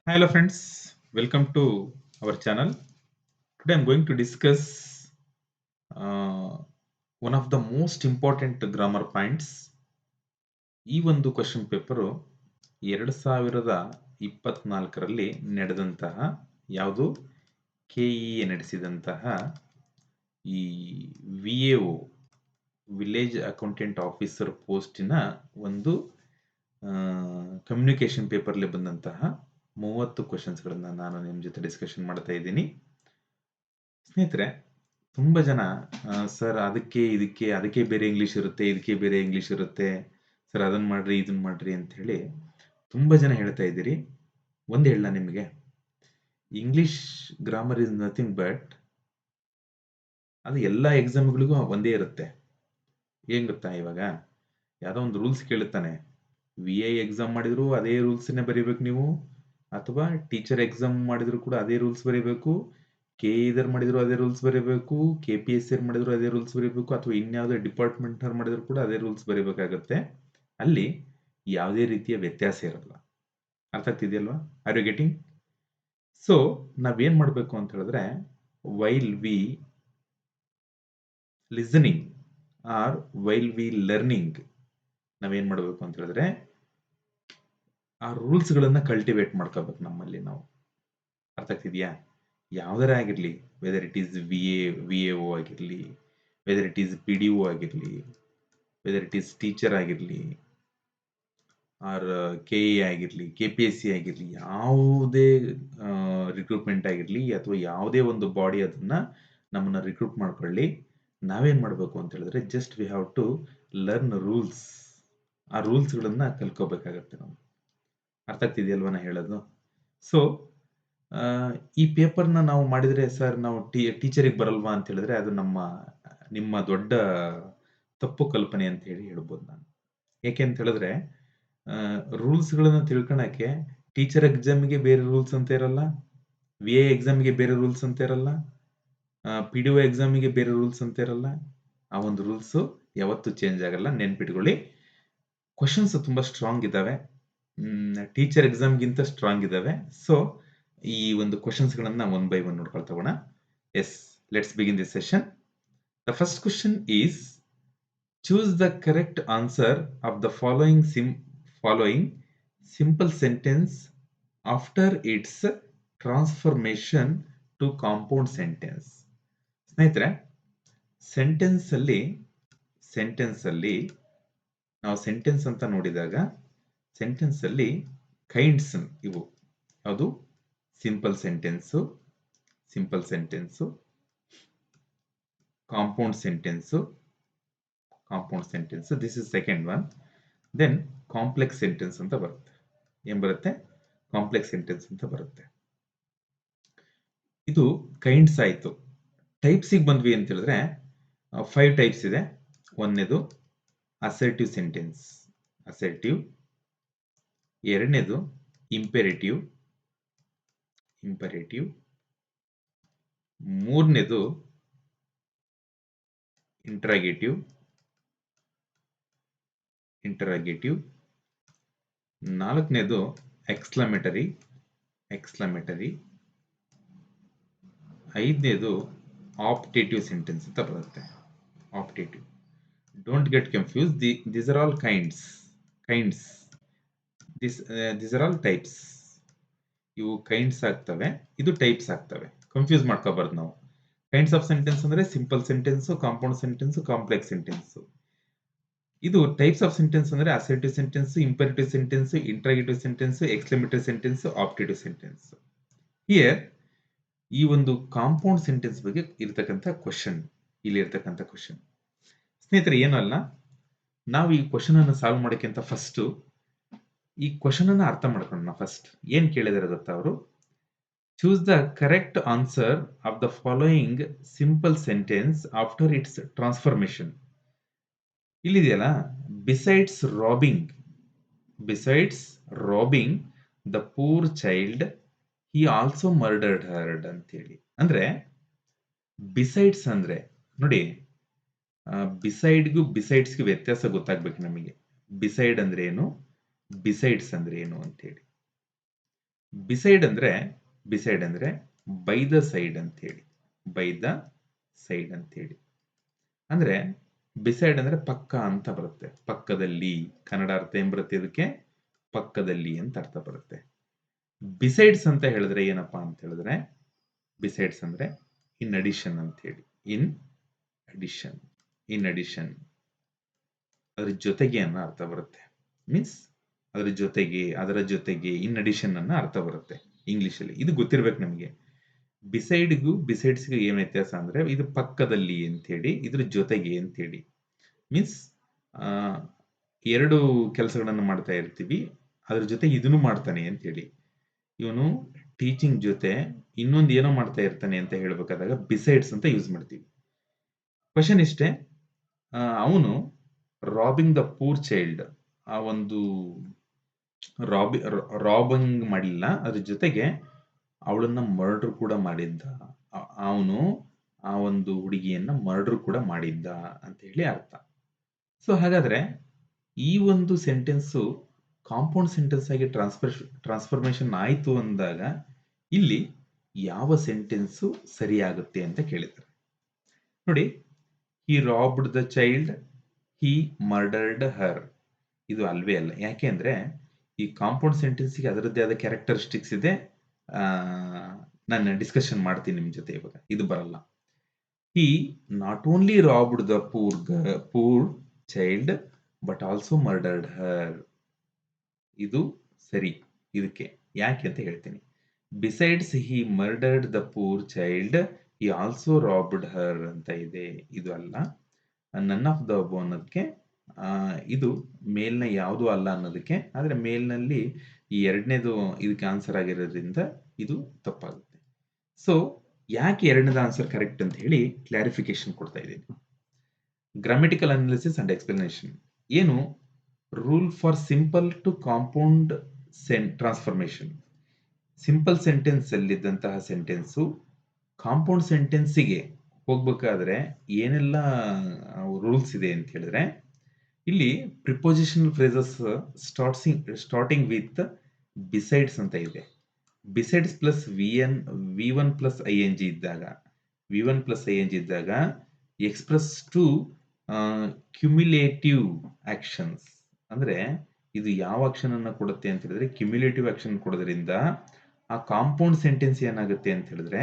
Hello friends, welcome to our channel. Today I'm going to discuss uh, one of the most important grammar points. ಈ ಒಂದು question paper 2024ರಲ್ಲಿ ನಡೆದಂತಹ ಯಾವುದು KEA ನಡೆಸಿದಂತಹ ಈ ವಿಎಒ village accountant officer ಪೋಸ್ಟಿನ ಒಂದು communication ಪೇಪರ್ಲಿ ಬಂದಂತಹ 30 ಕ್ವಶನ್ಸ್ಗಳನ್ನು ನಾನು ನಿಮ್ಮ ಜೊತೆ ಡಿಸ್ಕಷನ್ ಮಾಡ್ತಾ ಇದ್ದೀನಿ. ಸ್ನೇಹಿತರೆ, ತುಂಬ ಜನ ಸರ್ ಅದಕ್ಕೆ ಬೇರೆ ಇಂಗ್ಲೀಷ್ ಇರುತ್ತೆ, ಇದಕ್ಕೆ ಬೇರೆ ಇಂಗ್ಲೀಷ್ ಇರುತ್ತೆ, ಸರ್ ಅದನ್ನು ಮಾಡ್ರಿ ಇದನ್ನು ಮಾಡ್ರಿ ಅಂತ ಹೇಳಿ ತುಂಬ ಜನ ಹೇಳ್ತಾ ಇದ್ದೀರಿ. ಒಂದು ಹೇಳ ನಿಮಗೆ, English grammar is nothing but ಅದು ಎಲ್ಲ ಎಕ್ಸಾಮ್ಗಳಿಗೂ ಒಂದೇ ಇರುತ್ತೆ. ಏನ್ ಗೊತ್ತಾ, ಇವಾಗ ಯಾವುದೋ ಒಂದು ರೂಲ್ಸ್ ಕೇಳುತ್ತಾನೆ, VI ಎಕ್ಸಾಮ್ ಮಾಡಿದ್ರು ಅದೇ ರೂಲ್ಸ್ನೇ ಬರೀಬೇಕು ನೀವು, ಅಥವಾ ಟೀಚರ್ ಎಕ್ಸಾಮ್ ಮಾಡಿದ್ರು ಕೂಡ ಅದೇ ರೂಲ್ಸ್ ಬರೀಬೇಕು, KE ಮಾಡಿದ್ರು ಅದೇ ರೂಲ್ಸ್ ಬರೀಬೇಕು, KPSC ಮಾಡಿದ್ರು ಅದೇ ರೂಲ್ಸ್ ಬರೀಬೇಕು, ಅಥವಾ ಇನ್ಯಾವುದೇ ಡಿಪಾರ್ಟ್ಮೆಂಟ್ ಮಾಡಿದ್ರು ಕೂಡ ಅದೇ ರೂಲ್ಸ್ ಬರೀಬೇಕಾಗತ್ತೆ. ಅಲ್ಲಿ ಯಾವುದೇ ರೀತಿಯ ವ್ಯತ್ಯಾಸ ಇರಲ್ಲ. ಅರ್ಥ ಆಗ್ತಿದೆಯಲ್ವಾ? Are you getting? ಸೊ ನಾವೇನ್ ಮಾಡಬೇಕು ಅಂತ ಹೇಳಿದ್ರೆ, while we listening or while we learning, ನಾವೇನ್ ಮಾಡಬೇಕು ಅಂತ ಹೇಳಿದ್ರೆ ಆ ರೂಲ್ಸ್ಗಳನ್ನ ಕಲ್ಟಿವೇಟ್ ಮಾಡ್ಕೋಬೇಕು ನಮ್ಮಲ್ಲಿ ನಾವು. ಅರ್ಥ ಆಗ್ತಿದ್ಯಾ? ಯಾವ್ದಾರ ಆಗಿರ್ಲಿ, ವೆದರ್ ಇಟ್ ಈಸ್ VAO ಆಗಿರ್ಲಿ, ವೆದರ್ ಇಟ್ ಈಸ್ PDO ಆಗಿರ್ಲಿ, ವೆದರ್ ಇಟ್ ಈಸ್ ಟೀಚರ್ ಆಗಿರ್ಲಿ, ಆರ್ KE ಆಗಿರ್ಲಿ, KPSC ಆಗಿರ್ಲಿ, ಯಾವುದೇ ರಿಕ್ರೂಟ್ಮೆಂಟ್ ಆಗಿರ್ಲಿ, ಅಥವಾ ಯಾವುದೇ ಒಂದು ಬಾಡಿ ಅದನ್ನ ನಮ್ಮನ್ನ ರಿಕ್ರೂಟ್ ಮಾಡ್ಕೊಳ್ಳಿ, ನಾವೇನ್ ಮಾಡಬೇಕು ಅಂತ ಹೇಳಿದ್ರೆ just we have to learn rules. ಆ ರೂಲ್ಸ್ಗಳನ್ನ ಕಲ್ಕೋಬೇಕಾಗತ್ತೆ ನಾವು. ಅರ್ಥ ಆಗ್ತಿದೆಯಲ್ವ ನಾ ಹೇಳೋದು? ಸೊ ಈ ಪೇಪರ್ನ ನಾವು ಮಾಡಿದ್ರೆ ಸರ್ ನಾವು ಟೀಚರಿಗೆ ಬರಲ್ವಾ ಅಂತ ಹೇಳಿದ್ರೆ ಅದು ನಿಮ್ಮ ದೊಡ್ಡ ತಪ್ಪು ಕಲ್ಪನೆ ಅಂತ ಹೇಳಿ ಹೇಳ್ಬೋದು ನಾನು. ಯಾಕೆ ಅಂತ ಹೇಳಿದ್ರೆ ರೂಲ್ಸ್ಗಳನ್ನ ತಿಳ್ಕೊಳಕ್ಕೆ ಟೀಚರ್ ಎಕ್ಸಾಮ್ಗೆ ಬೇರೆ ರೂಲ್ಸ್ ಅಂತ ಇರಲ್ಲ, VA ಎಕ್ಸಾಮ್ಗೆ ಬೇರೆ ರೂಲ್ಸ್ ಅಂತ ಇರಲ್ಲ, PDO ಎಕ್ಸಾಮಿಗೆ ಬೇರೆ ರೂಲ್ಸ್ ಅಂತ ಇರಲ್ಲ. ಆ ಒಂದು ರೂಲ್ಸ್ ಯಾವತ್ತೂ ಚೇಂಜ್ ಆಗಲ್ಲ, ನೆನ್ಪಿಟ್ಕೊಳ್ಳಿ. ಕ್ವಶನ್ಸ್ ತುಂಬಾ ಸ್ಟ್ರಾಂಗ್ ಇದ್ದಾವೆ, ಟೀಚರ್ ಎಕ್ಸಾಮ್ಗಿಂತ ಸ್ಟ್ರಾಂಗ್ ಇದ್ದಾವೆ. ಸೊ ಈ ಒಂದು ಕ್ವಶನ್ಸ್ಗಳನ್ನ ಒನ್ ಬೈ ಒನ್ ನೋಡ್ಕೊಳ್ತಾ ಹೋಗೋಣ. Yes, let's begin this session. The first question is, choose the correct answer of the following simple sentence after its transformation to compound sentence. ಸ್ನೇಹಿತರೆ, sentence ಅಲ್ಲಿ ನಾವು ಸೆಂಟೆನ್ಸ್ ಅಂತ ನೋಡಿದಾಗ ಸೆಂಟೆನ್ಸ್ ಅಲ್ಲಿ ಕೈಂಡ್ಸ್ ಇವು ಯಾವುದು? Simple sentence, compound sentence, this is second one. Then complex sentence ಅಂತ ಬರುತ್ತೆ. ಏನ್ ಬರುತ್ತೆ? ಕಾಂಪ್ಲೆಕ್ಸ್ ಸೆಂಟೆನ್ಸ್ ಅಂತ ಬರುತ್ತೆ. ಇದು ಕೈಂಡ್ಸ್ ಆಯ್ತು. ಟೈಪ್ಸಿಗೆ ಬಂದ್ವಿ ಅಂತ ಹೇಳಿದ್ರೆ 5 ಟೈಪ್ಸ್ ಇದೆ. ಒಂದನೇದು ಅಸರ್ಟಿವ್ ಸೆಂಟೆನ್ಸ್, ಎರಡನೇದು ಇಂಪೆರೇಟಿವ್, ಮೂರನೇದು ಇಂಟರಾಗೇಟಿವ್, ನಾಲ್ಕನೇದು ಎಕ್ಸ್ಕ್ಲಮೇಟರಿ, ಐದನೇದು ಆಪ್ಟೇಟಿವ್ ಸೆಂಟೆನ್ಸ್ ಅಂತ ಬರುತ್ತೆ. Don't get confuse, these are all kinds. these are all types. ಇವು ಕೈಂಡ್ಸ್ ಆಗ್ತವೆ, ಇದು ಟೈಪ್ಸ್ ಆಗ್ತವೆ. ಕನ್ಫ್ಯೂಸ್ ಮಾಡ್ಕೋಬಾರ್ದು ನಾವು. ಕೈಂಡ್ಸ್ ಆಫ್ ಸೆಂಟೆನ್ಸ್ ಅಂದ್ರೆ simple sentence, compound sentence, complex sentence. ಇದು ಟೈಪ್ಸ್ ಆಫ್ ಸೆಂಟೆನ್ಸ್ ಅಂದ್ರೆ assertive sentence, imperative sentence, interrogative sentence, exclamatory sentence, optative sentence. Here ಈ ಒಂದು ಕಾಂಪೌಂಡ್ ಸೆಂಟೆನ್ಸ್ ಬಗ್ಗೆ ಇರ್ತಕ್ಕಂಥ ಕ್ವಶನ್, ಇಲ್ಲಿ ಇರ್ತಕ್ಕಂಥ ಕ್ವಶನ್ ಸ್ನೇಹಿತರೆ ಏನಲ್ಲ, ನಾವು ಈ ಕ್ವಶನ್ ಅನ್ನು ಸಾಲ್ವ್ ಮಾಡೋಕ್ಕಿಂತ ಫಸ್ಟ್ ಈ ಕ್ವಶನ್ ಅನ್ನ ಅರ್ಥ ಮಾಡ್ಕೊಳ್ಳೋಣ. ಫಸ್ಟ್ ಏನ್ ಕೇಳಿದಾರೆ ಗೊತ್ತಾ ಅವರು? Choose the correct answer of the following simple sentence after its transformation. ಇಲ್ಲಿದೆಯಲ್ಲ, besides robbing the poor child he also murdered her ಅಂತ ಹೇಳಿ. ಅಂದ್ರೆ ಬಿಸೈಡ್ಸ್ ಅಂದ್ರೆ ನೋಡಿ, ಬಿಸೈಡ್ಸ್ಗೆ ವ್ಯತ್ಯಾಸ ಗೊತ್ತಾಗ್ಬೇಕು ನಮಗೆ. ಬಿಸೈಡ್ ಅಂದ್ರೆ ಏನು, ಬಿಸೈಡ್ಸ್ ಅಂದ್ರೆ ಏನು ಅಂತ ಹೇಳಿ. ಬಿಸೈಡ್ ಅಂದ್ರೆ ಬೈ ದ ಸೈಡ್ ಅಂತ ಹೇಳಿ. ಬೈ ದ ಸೈಡ್ ಅಂತ ಹೇಳಿ ಅಂದ್ರೆ ಬಿಸೈಡ್ ಅಂದ್ರೆ ಪಕ್ಕ ಅಂತ ಬರುತ್ತೆ. ಪಕ್ಕದಲ್ಲಿ, ಕನ್ನಡ ಅರ್ಥ ಏನ್ ಬರುತ್ತೆ ಇದಕ್ಕೆ? ಪಕ್ಕದಲ್ಲಿ ಅಂತ ಅರ್ಥ ಬರುತ್ತೆ. ಬಿಸೈಡ್ಸ್ ಅಂತ ಹೇಳಿದ್ರೆ ಏನಪ್ಪಾ ಅಂತ ಹೇಳಿದ್ರೆ, ಬಿಸೈಡ್ಸ್ ಅಂದ್ರೆ ಇನ್ ಅಡಿಷನ್ ಅಂತ ಹೇಳಿ. ಇನ್ ಅಡಿಷನ್, ಇನ್ ಅಡಿಷನ್ ಅದ್ರ ಜೊತೆಗೆ ಅನ್ನೋ ಅರ್ಥ ಬರುತ್ತೆ. ಮೀನ್ಸ್ ಅದರ ಜೊತೆಗೆ, ಅದರ ಜೊತೆಗೆ, ಇನ್ ಅಡಿಷನ್ ಅನ್ನ ಅರ್ಥ ಬರುತ್ತೆ ಇಂಗ್ಲಿಷ್ ಅಲ್ಲಿ. ಇದು ಗೊತ್ತಿರ್ಬೇಕು ನಮಗೆ. ಬಿಸೈಡ್ಗೂ ಬಿಸೈಡ್ಸ್ಗೂ ಏನ್ ವ್ಯತ್ಯಾಸ ಅಂದ್ರೆ, ಇದು ಪಕ್ಕದಲ್ಲಿ ಅಂತ ಹೇಳಿ, ಇದ್ರ ಜೊತೆಗೆ ಅಂತ ಹೇಳಿ. ಮೀನ್ಸ್ ಎರಡು ಕೆಲಸಗಳನ್ನು ಮಾಡ್ತಾ ಇರ್ತೀವಿ, ಅದ್ರ ಜೊತೆ ಇದನ್ನು ಮಾಡ್ತಾನೆ ಅಂತ ಹೇಳಿ. ಇವನು ಟೀಚಿಂಗ್ ಜೊತೆ ಇನ್ನೊಂದು ಏನೋ ಮಾಡ್ತಾ ಇರ್ತಾನೆ ಅಂತ ಹೇಳ್ಬೇಕಾದಾಗ ಬಿಸೈಡ್ಸ್ ಅಂತ ಯೂಸ್ ಮಾಡ್ತೀವಿ. ಕ್ವಶನ್ ಇಷ್ಟೇ, ಅವನು ರಾಬಿಂಗ್ ದ ಪೂರ್ ಚೈಲ್ಡ್, ಆ ಒಂದು ರಾಬಿಂಗ್ ಮಾಡಲಿಲ್ಲ, ಅದ್ರ ಜೊತೆಗೆ ಅವಳನ್ನ ಮರ್ಡರ್ ಕೂಡ ಮಾಡಿದ್ದ. ಅವನು ಆ ಒಂದು ಹುಡುಗಿಯನ್ನ ಮರ್ಡರ್ ಕೂಡ ಮಾಡಿದ್ದ ಅಂತ ಹೇಳಿ ಅರ್ಥ. ಸೊ ಹಾಗಾದ್ರೆ ಈ ಒಂದು ಸೆಂಟೆನ್ಸು ಕಾಂಪೌಂಡ್ ಸೆಂಟೆನ್ಸ್ ಆಗಿ ಟ್ರಾನ್ಸ್ಫಾರ್ಮೇಶನ್ ಆಯಿತು ಅಂದಾಗ ಇಲ್ಲಿ ಯಾವ ಸೆಂಟೆನ್ಸು ಸರಿಯಾಗುತ್ತೆ ಅಂತ ಕೇಳಿದ್ದಾರೆ. ನೋಡಿ, he robbed the child, he murdered her. ಇದು ಅಲ್ವೇ ಅಲ್ಲ. ಯಾಕೆ ಅಂದ್ರೆ ಈ ಕಾಂಪೌಂಡ್ ಸೆಂಟೆನ್ಸ್ಗೆ ಅದರದ್ದೇ ಆದ ಕ್ಯಾರೆಕ್ಟರಿಸ್ಟಿಕ್ಸ್ ಇದೆ. ನಾನು ಡಿಸ್ಕಷನ್ ಮಾಡ್ತೀನಿ ನಿಮ್ ಜೊತೆ ಇವಾಗ. ಇದು ಬರಲ್ಲ. He not only robbed the poor child but also murdered her. ಇದು ಸರಿ ಇದಕ್ಕೆ. ಯಾಕೆ ಅಂತ ಹೇಳ್ತೀನಿ. Besides he murdered the poor child, he also robbed her ಅಂತ ಇದೆ. ಇದು ಅಲ್ಲ. ನನ್ ಆಫ್ ದ ಅಬೋ ಅನ್ನೋದಕ್ಕೆ ಇದು ಮೇಲ್ನ ಯಾವುದು ಅಲ್ಲ ಅನ್ನೋದಕ್ಕೆ. ಆದ್ರೆ ಮೇಲ್ನಲ್ಲಿ ಈ ಎರಡನೇದು ಇದಕ್ಕೆ ಆನ್ಸರ್ ಆಗಿರೋದ್ರಿಂದ ಇದು ತಪ್ಪಾಗುತ್ತೆ. ಸೊ ಯಾಕೆ ಎರಡನೇದು ಆನ್ಸರ್ ಕರೆಕ್ಟ್ ಅಂತ ಹೇಳಿ ಕ್ಲಾರಿಫಿಕೇಶನ್ ಕೊಡ್ತಾ ಇದ್ದೀನಿ. Grammatical analysis and explanation. ಏನು rule for simple to compound transformation. Simple sentence ಅಲ್ಲಿದ್ದಂತಹ ಸೆಂಟೆನ್ಸು ಕಾಂಪೌಂಡ್ ಸೆಂಟೆನ್ಸಿಗೆ ಹೋಗ್ಬೇಕಾದ್ರೆ ಏನೆಲ್ಲ ರೂಲ್ಸ್ ಇದೆ ಅಂತ ಹೇಳಿದ್ರೆ, ಇಲ್ಲಿ prepositional phrases starting with besides ಅಂತ ಇದೆ. Besides plus V one plus I N G ಇದ್ದಾಗ ಎಕ್ಸ್ಪ್ರೆಸ್ ಟು ಕ್ಯುಮ್ಯುಲೇಟಿವ್ ಆಕ್ಷನ್ಸ್. ಅಂದ್ರೆ ಇದು ಯಾವ ಆಕ್ಷನ್ ಅನ್ನ ಕೊಡುತ್ತೆ ಅಂತ ಹೇಳಿದ್ರೆ ಕ್ಯುಮ್ಯುಲೇಟಿವ್ ಆಕ್ಷನ್ ಕೊಡೋದ್ರಿಂದ ಆ ಕಾಂಪೌಂಡ್ ಸೆಂಟೆನ್ಸ್ ಏನಾಗುತ್ತೆ ಅಂತ ಹೇಳಿದ್ರೆ,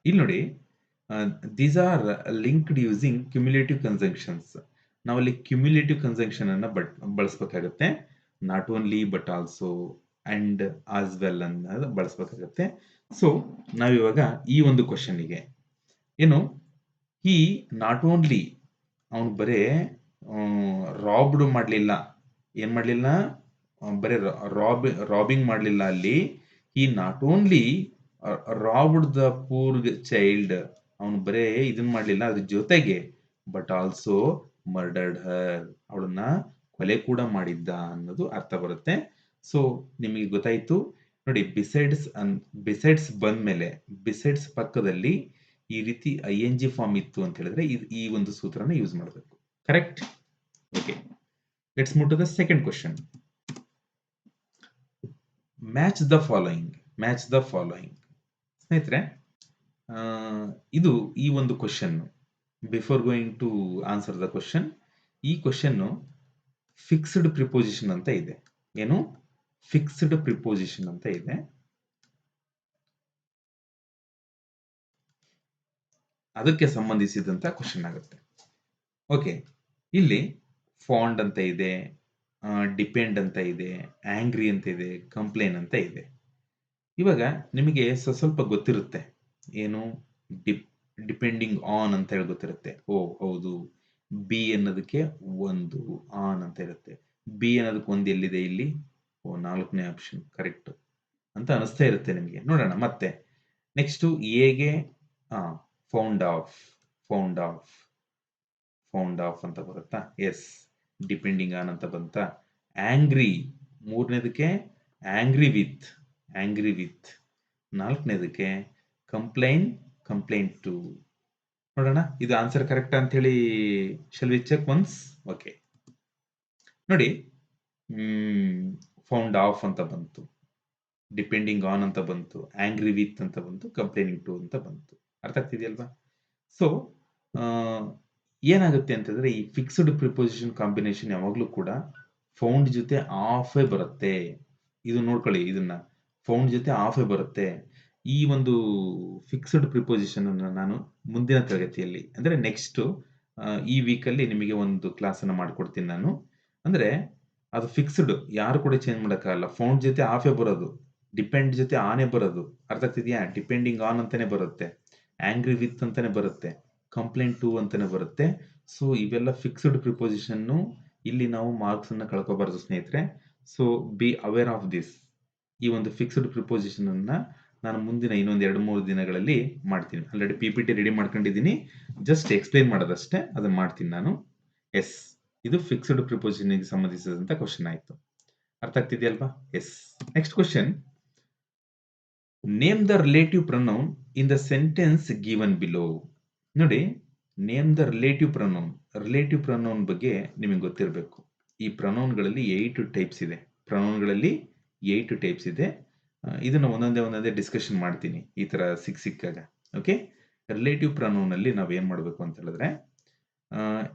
ಇಲ್ಲಿ ನೋಡಿ, these are linked using cumulative conjunctions. ನಾವಲ್ಲಿ ಕ್ಯುಮ್ಯುಲೇಟಿವ್ ಕನ್ಜಂಕ್ಷನ್ ಅನ್ನ ಬಳಸಬೇಕಾಗುತ್ತೆ. Not only but also and as well ಅನ್ನ ಬಳಸಬೇಕಾಗುತ್ತೆ. ಸೊ ನಾವಿವಾಗ ಈ ಒಂದು ಕ್ವಶನ್ಗೆ ಏನು, ಈ ನಾಟ್ ಓನ್ಲಿ ಅವನು ಬರೇ ರಾಬ್ಡ್ ಮಾಡಲಿಲ್ಲ, ಏನ್ ಮಾಡಲಿಲ್ಲ, ಬರೇ ರಾಬಿಂಗ್ ಮಾಡಲಿಲ್ಲ. ಅಲ್ಲಿ ಈ not only robbed the poor child, ಅವನು ಬರೇ ಇದನ್ ಮಾಡಲಿಲ್ಲ, ಅದ್ರ ಜೊತೆಗೆ ಬಟ್ ಆಲ್ಸೋ ಮರ್ಡರ್ಡ್ ಹರ್, ಅವಳನ್ನ ಕೊಲೆ ಕೂಡ ಮಾಡಿದ್ದ ಅನ್ನೋದು ಅರ್ಥ ಬರುತ್ತೆ. ಸೊ ನಿಮಗೆ ಗೊತ್ತಾಯ್ತು ನೋಡಿ. ಬಿಸೈಡ್ಸ್ ಬಂದ್ಮೇಲೆ ಬಿಸೈಡ್ಸ್ ಪಕ್ಕದಲ್ಲಿ ಈ ರೀತಿ ಐ ಎನ್ ಜಿ ಫಾರ್ಮ್ ಇತ್ತು ಅಂತ ಹೇಳಿದ್ರೆ ಈ ಒಂದು ಸೂತ್ರನ ಯೂಸ್ ಮಾಡಬೇಕು. Correct? Okay, let's move to the second question. Match the following. ಸ್ನೇಹಿತರೆ, ಇದು ಈ ಒಂದು question, before going to answer the question, ಈ ಕ್ವಶನ್ ಫಿಕ್ಸ್ಡ್ ಪ್ರಿಪೋಸಿಷನ್ ಅಂತ ಇದೆ. ಏನು? ಫಿಕ್ಸ್ಡ್ ಪ್ರಿಪೋಸಿಷನ್ ಅಂತ ಇದೆ. ಅದಕ್ಕೆ ಸಂಬಂಧಿಸಿದಂತ ಕ್ವಶನ್ ಆಗುತ್ತೆ. ಓಕೆ, ಇಲ್ಲಿ ಫಾಂಡ್ ಅಂತ ಇದೆ, ಡಿಪೆಂಡ್ ಅಂತ ಇದೆ, ಆಂಗ್ರಿ ಅಂತ ಇದೆ, ಕಂಪ್ಲೇನ್ ಅಂತ ಇದೆ. ಇವಾಗ ನಿಮಗೆ ಸ್ವಲ್ಪ ಗೊತ್ತಿರುತ್ತೆ. ಏನು? ಡಿಪೆಂಡಿಂಗ್ ಆನ್ ಅಂತ ಹೇಳಿ ಗೊತ್ತಿರುತ್ತೆ. ಓ ಹೌದು, ಬಿ ಅನ್ನೋದಕ್ಕೆ ಒಂದು, ಆನ್ ಅಂತ ಇರುತ್ತೆ. ಬಿ ಅನ್ನೋದಕ್ಕೆ ಒಂದು ಎಲ್ಲಿದೆ ಇಲ್ಲಿ? ಓ, 4ನೇ ಆಪ್ಷನ್ ಕರೆಕ್ಟ್ ಅಂತ ಅನಿಸ್ತಾ ಇರುತ್ತೆ ನಿಮಗೆ. ನೋಡೋಣ ಮತ್ತೆ. ನೆಕ್ಸ್ಟ್ ಎಗೆ ಫೌಂಡ್ ಆಫ್ ಅಂತ ಬರುತ್ತಾ? ಎಸ್, ಡಿಪೆಂಡಿಂಗ್ ಆನ್ ಅಂತ ಬಂತ. ಆಂಗ್ರಿ, 3ನೇದಕ್ಕೆ ಆಂಗ್ರಿ ವಿತ್. 4ನೇದಕ್ಕೆ ಕಂಪ್ಲೇಂಟ್ ಟು. ನೋಡೋಣ ಇದು ಆನ್ಸರ್ ಕರೆಕ್ಟ್ ಅಂತ ಹೇಳಿ. Shall we check once? Okay, ನೋಡಿ, ಫೌಂಡ್ ಆಫ್ ಅಂತ ಬಂತು. ಡಿಪೆಂಡಿಂಗ್ ಆನ್ ಅಂತ ಬಂತು, ಆಂಗ್ರಿ ವಿತ್ ಅಂತ ಬಂತು, ಕಂಪ್ಲೇನಿಂಗ್ ಟು ಅಂತ ಬಂತು. ಅರ್ಥ ಆಗ್ತಿದೆಯಲ್ವಾ? ಸೊ ಏನಾಗುತ್ತೆ ಅಂತಂದ್ರೆ ಈ ಫಿಕ್ಸ್ಡ್ ಪ್ರಿಪೋಸಿಷನ್ ಕಾಂಬಿನೇಷನ್ ಯಾವಾಗಲೂ ಕೂಡ ಫೌಂಡ್ ಜೊತೆ ಆಫೇ ಬರುತ್ತೆ. ಇದು ನೋಡ್ಕೊಳ್ಳಿ, ಇದನ್ನ ಫೌಂಡ್ ಜೊತೆ ಆಫೇ ಬರುತ್ತೆ. ಈ ಒಂದು ಫಿಕ್ಸ್ಡ್ ಪ್ರಿಪೋಸಿಷನ್ ಅನ್ನ ನಾನು ಮುಂದಿನ ತರಗತಿಯಲ್ಲಿ ಅಂದ್ರೆ ನೆಕ್ಸ್ಟ್ ಈ ವೀಕಲ್ಲಿ ನಿಮಗೆ ಒಂದು ಕ್ಲಾಸ್ ಅನ್ನ ಮಾಡ್ಕೊಡ್ತೀನಿ ನಾನು. ಅಂದ್ರೆ ಅದು ಫಿಕ್ಸ್ಡ್, ಯಾರು ಕೂಡ ಚೇಂಜ್ ಮಾಡೋಕ್ಕಾಗಲ್ಲ. ಫೌಂಡ್ ಜೊತೆ ಆಫೇ ಬರೋದು, ಡಿಪೆಂಡ್ ಜೊತೆ ಆನೇ ಬರೋದು. ಅರ್ಥ ಆಗ್ತಿದ್ಯಾ? ಡಿಪೆಂಡಿಂಗ್ ಆನ್ ಅಂತಾನೆ ಬರುತ್ತೆ, ಆಂಗ್ರಿ ವಿತ್ ಅಂತಾನೆ ಬರುತ್ತೆ, ಕಂಪ್ಲೇಂಟ್ ಟು ಅಂತಾನೆ ಬರುತ್ತೆ. ಸೊ ಇವೆಲ್ಲ ಫಿಕ್ಸ್ಡ್ ಪ್ರಿಪೋಸಿಷನ್. ಇಲ್ಲಿ ನಾವು ಮಾರ್ಕ್ಸ್ ಅನ್ನ ಕಳ್ಕೋಬಾರದು ಸ್ನೇಹಿತರೆ. So be aware of this. ಈ ಒಂದು ಫಿಕ್ಸ್ಡ್ ಪ್ರಿಪೋಸಿಷನ್ ಅನ್ನ ನಾನು ಮುಂದಿನ ಇನ್ನೊಂದು 2-3 ದಿನಗಳಲ್ಲಿ ಮಾಡ್ತೀನಿ. ಆಲ್ರೆಡಿ PPT ರೆಡಿ ಮಾಡ್ಕೊಂಡಿದ್ದೀನಿ, ಜಸ್ಟ್ ಎಕ್ಸ್ಪ್ಲೈನ್ ಮಾಡೋದಷ್ಟೇ, ಅದನ್ನ ಮಾಡ್ತೀನಿ ನಾನು. ಎಸ್, ಇದು ಫಿಕ್ಸ್ಡ್ ಪ್ರಿಪೋಸಿಷನ್ ಗೆ ಸಂಬಂಧಿಸಿದಂತ ಕ್ವಶನ್ ಆಯ್ತು. ಅರ್ಥ ಆಗ್ತಿದೆಯಲ್ವಾ? Yes. Next question, name the relative pronoun in the sentence given below. ನೋಡಿ, name the relative pronoun. Relative pronoun ಬಗ್ಗೆ ನಿಮಗೆ ಗೊತ್ತಿರಬೇಕು. ಈ ಪ್ರೊನೌನ್ಗಳಲ್ಲಿ 8 ಟೈಪ್ಸ್ ಇದೆ. ಪ್ರೊನೌನ್ಗಳಲ್ಲಿ 8 ಟೈಪ್ಸ್ ಇದೆ. ಇದನ್ನ ಒಂದೊಂದೇ ಡಿಸ್ಕಷನ್ ಮಾಡ್ತೀನಿ ಈ ತರ ಸಿಕ್ಕಾಗ. ಓಕೆ, ರಿಲೇಟಿವ್ ಪ್ರೊನೌನ್ ಅಲ್ಲಿ ನಾವು ಏನ್ ಮಾಡಬೇಕು ಅಂತ ಹೇಳಿದ್ರೆ,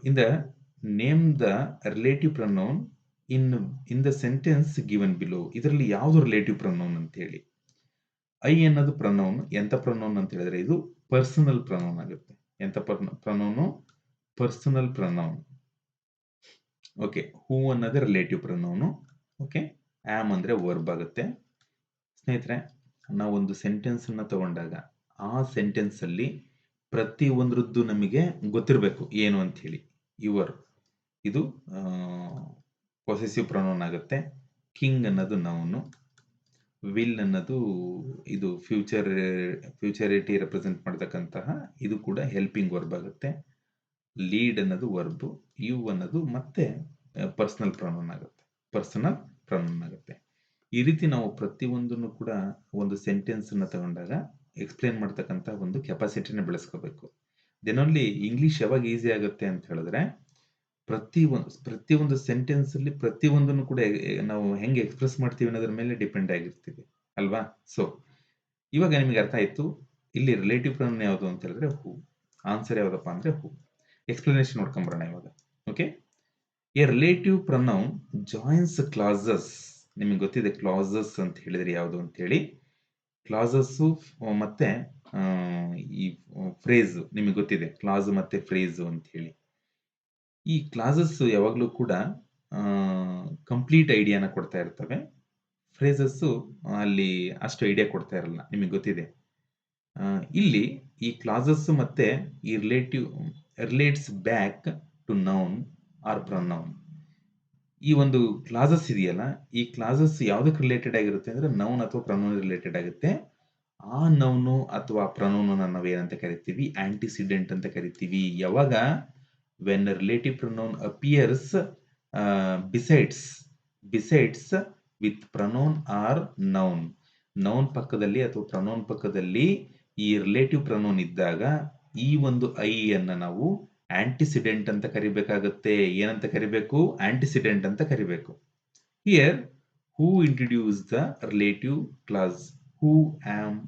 in the name the relative pronoun in the sentence given below. ಇದರಲ್ಲಿ ಯಾವುದು ರಿಲೇಟಿವ್ ಪ್ರೊನೌನ್ ಅಂತ ಹೇಳಿ. ಐ ಅನ್ನೋದು ಪ್ರೊನೌನ್. ಎಂತ ಪ್ರೊನೌನ್ ಅಂತ ಹೇಳಿದ್ರೆ ಇದು ಪರ್ಸನಲ್ ಪ್ರೊನೌನ್ ಆಗುತ್ತೆ. ಎಂತ ಪ್ರೊನೌನು? Personal pronoun. ಓಕೆ, ಹೂ ಅನ್ನೋದು ರಿಲೇಟಿವ್ ಪ್ರೊನೌನು. ಓಕೆ, ಆಮ್ ಅಂದ್ರೆ ವರ್ಬ್ ಆಗುತ್ತೆ. ಸ್ನೇಹಿತರೆ, ನಾವೊಂದು ಸೆಂಟೆನ್ಸ್ ಅನ್ನ ತಗೊಂಡಾಗ ಆ ಸೆಂಟೆನ್ಸ್ ಅಲ್ಲಿ ಪ್ರತಿ ಒಂದ್ರದ್ದು ನಮಗೆ ಗೊತ್ತಿರಬೇಕು ಏನು ಅಂತ ಹೇಳಿ. ಯುವರ್ ಇದು ಪೊಸೆಸಿವ್ ಪ್ರೊನೌನ್ ಆಗುತ್ತೆ. ಕಿಂಗ್ ಅನ್ನೋದು ನೌನು. ವಿಲ್ ಅನ್ನೋದು ಇದು ಫ್ಯೂಚರಿಟಿ ರೆಪ್ರೆಸೆಂಟ್ ಮಾಡತಕ್ಕಂತಹ ಇದು ಕೂಡ ಹೆಲ್ಪಿಂಗ್ ವರ್ಬ್ ಆಗುತ್ತೆ. ಲೀಡ್ ಅನ್ನೋದು ವರ್ಬ್. ಯು ಅನ್ನೋದು ಮತ್ತೆ ಪರ್ಸನಲ್ ಪ್ರೊನೌನ್ ಆಗುತ್ತೆ. ಪರ್ಸನಲ್ ಪ್ರೊನೌನ್ ಆಗುತ್ತೆ. ಈ ರೀತಿ ನಾವು ಪ್ರತಿಯೊಂದನ್ನು ಕೂಡ ಒಂದು ಸೆಂಟೆನ್ಸ್ ಅನ್ನ ತಗೊಂಡಾಗ ಎಕ್ಸ್ಪ್ಲೇನ್ ಮಾಡ್ತಕ್ಕಂಥ ಒಂದು ಕೆಪಾಸಿಟಿನ ಬೆಳೆಸ್ಕೋಬೇಕು. ದೆನ್ ಓನ್ಲಿ ಇಂಗ್ಲಿಷ್ ಯಾವಾಗ ಈಸಿ ಆಗುತ್ತೆ ಅಂತ ಹೇಳಿದ್ರೆ, ಪ್ರತಿಯೊಂದು ಸೆಂಟೆನ್ಸ್ ಅಲ್ಲಿ ಪ್ರತಿಯೊಂದನ್ನು ಕೂಡ ನಾವು ಹೆಂಗೆ ಎಕ್ಸ್ಪ್ರೆಸ್ ಮಾಡ್ತೀವಿ ಅನ್ನೋದ್ರ ಮೇಲೆ ಡಿಪೆಂಡ್ ಆಗಿರ್ತೀವಿ ಅಲ್ವಾ? ಸೊ ಇವಾಗ ನಿಮಗೆ ಅರ್ಥ ಆಯ್ತು. ಇಲ್ಲಿ ರಿಲೇಟಿವ್ ಪ್ರೊನೌನ್ ಯಾವುದು ಅಂತ ಹೇಳಿದ್ರೆ ಹೂ. ಆನ್ಸರ್ ಯಾವ್ದಪ್ಪ ಅಂದ್ರೆ ಹೂ. ಎಕ್ಸ್ಪ್ಲನೇಷನ್ ನೋಡ್ಕೊಂಬರೋಣ ಇವಾಗ. Okay, A relative pronoun joins classes. ನಿಮಗೆ ಗೊತ್ತಿದೆ ಕ್ಲಾಸಸ್ ಅಂತ ಹೇಳಿದ್ರೆ ಯಾವುದು ಅಂತ ಹೇಳಿ. ಕ್ಲಾಸಸ್ ಮತ್ತೆ ಈ ಫ್ರೇಸ್ ನಿಮಗೆ ಗೊತ್ತಿದೆ, ಕ್ಲಾಸ್ ಮತ್ತೆ ಫ್ರೇಸ್ ಅಂತ ಹೇಳಿ. ಈ ಕ್ಲಾಸಸ್ ಯಾವಾಗಲೂ ಕೂಡ ಕಂಪ್ಲೀಟ್ ಐಡಿಯಾನ ಕೊಡ್ತಾ ಇರ್ತವೆ. ಫ್ರೇಸಸ್ ಅಲ್ಲಿ ಅಷ್ಟು ಐಡಿಯಾ ಕೊಡ್ತಾ ಇರಲ್ಲ, ನಿಮಗೆ ಗೊತ್ತಿದೆ. ಇಲ್ಲಿ ಈ ಕ್ಲಾಸಸ್ ಮತ್ತೆ ಈ relates back to noun or pronoun. ಈ ಒಂದು ಕ್ಲಾಸಸ್ ಇದೆಯಲ್ಲ, ಈ ಕ್ಲಾಸಸ್ ಯಾವುದಕ್ಕೆ ರಿಲೇಟೆಡ್ ಆಗಿರುತ್ತೆ ಅಂದ್ರೆ ನೌನ್ ಅಥವಾ ಪ್ರೊನೌನ್ ರಿಲೇಟೆಡ್ ಆಗುತ್ತೆ. ಆ ನೌನು ಅಥವಾ ಪ್ರೊನೌನ್ ನಾವು ಏನಂತ ಕರಿತೀವಿ? ಆಂಟಿಸಿಡೆಂಟ್ ಅಂತ ಕರಿತೀವಿ. ಯಾವಾಗ? When relative pronoun appears besides with pronoun or noun. Noun ಪಕ್ಕದಲ್ಲಿ ಅಥವಾ ಪ್ರೊನೌನ್ ಪಕ್ಕದಲ್ಲಿ ಈ ರಿಲೇಟಿವ್ ಪ್ರೊನೌನ್ ಇದ್ದಾಗ ಈ ಒಂದು ಐ ಅನ್ನ ನಾವು ಆಂಟಿಸಿಡೆಂಟ್ ಅಂತ ಕರಿಬೇಕಾಗುತ್ತೆ. ಏನಂತ ಕರಿಬೇಕು? ಆಂಟಿಸಿಡೆಂಟ್ ಅಂತ ಕರಿಬೇಕು. Here who introduce the relative class. Who am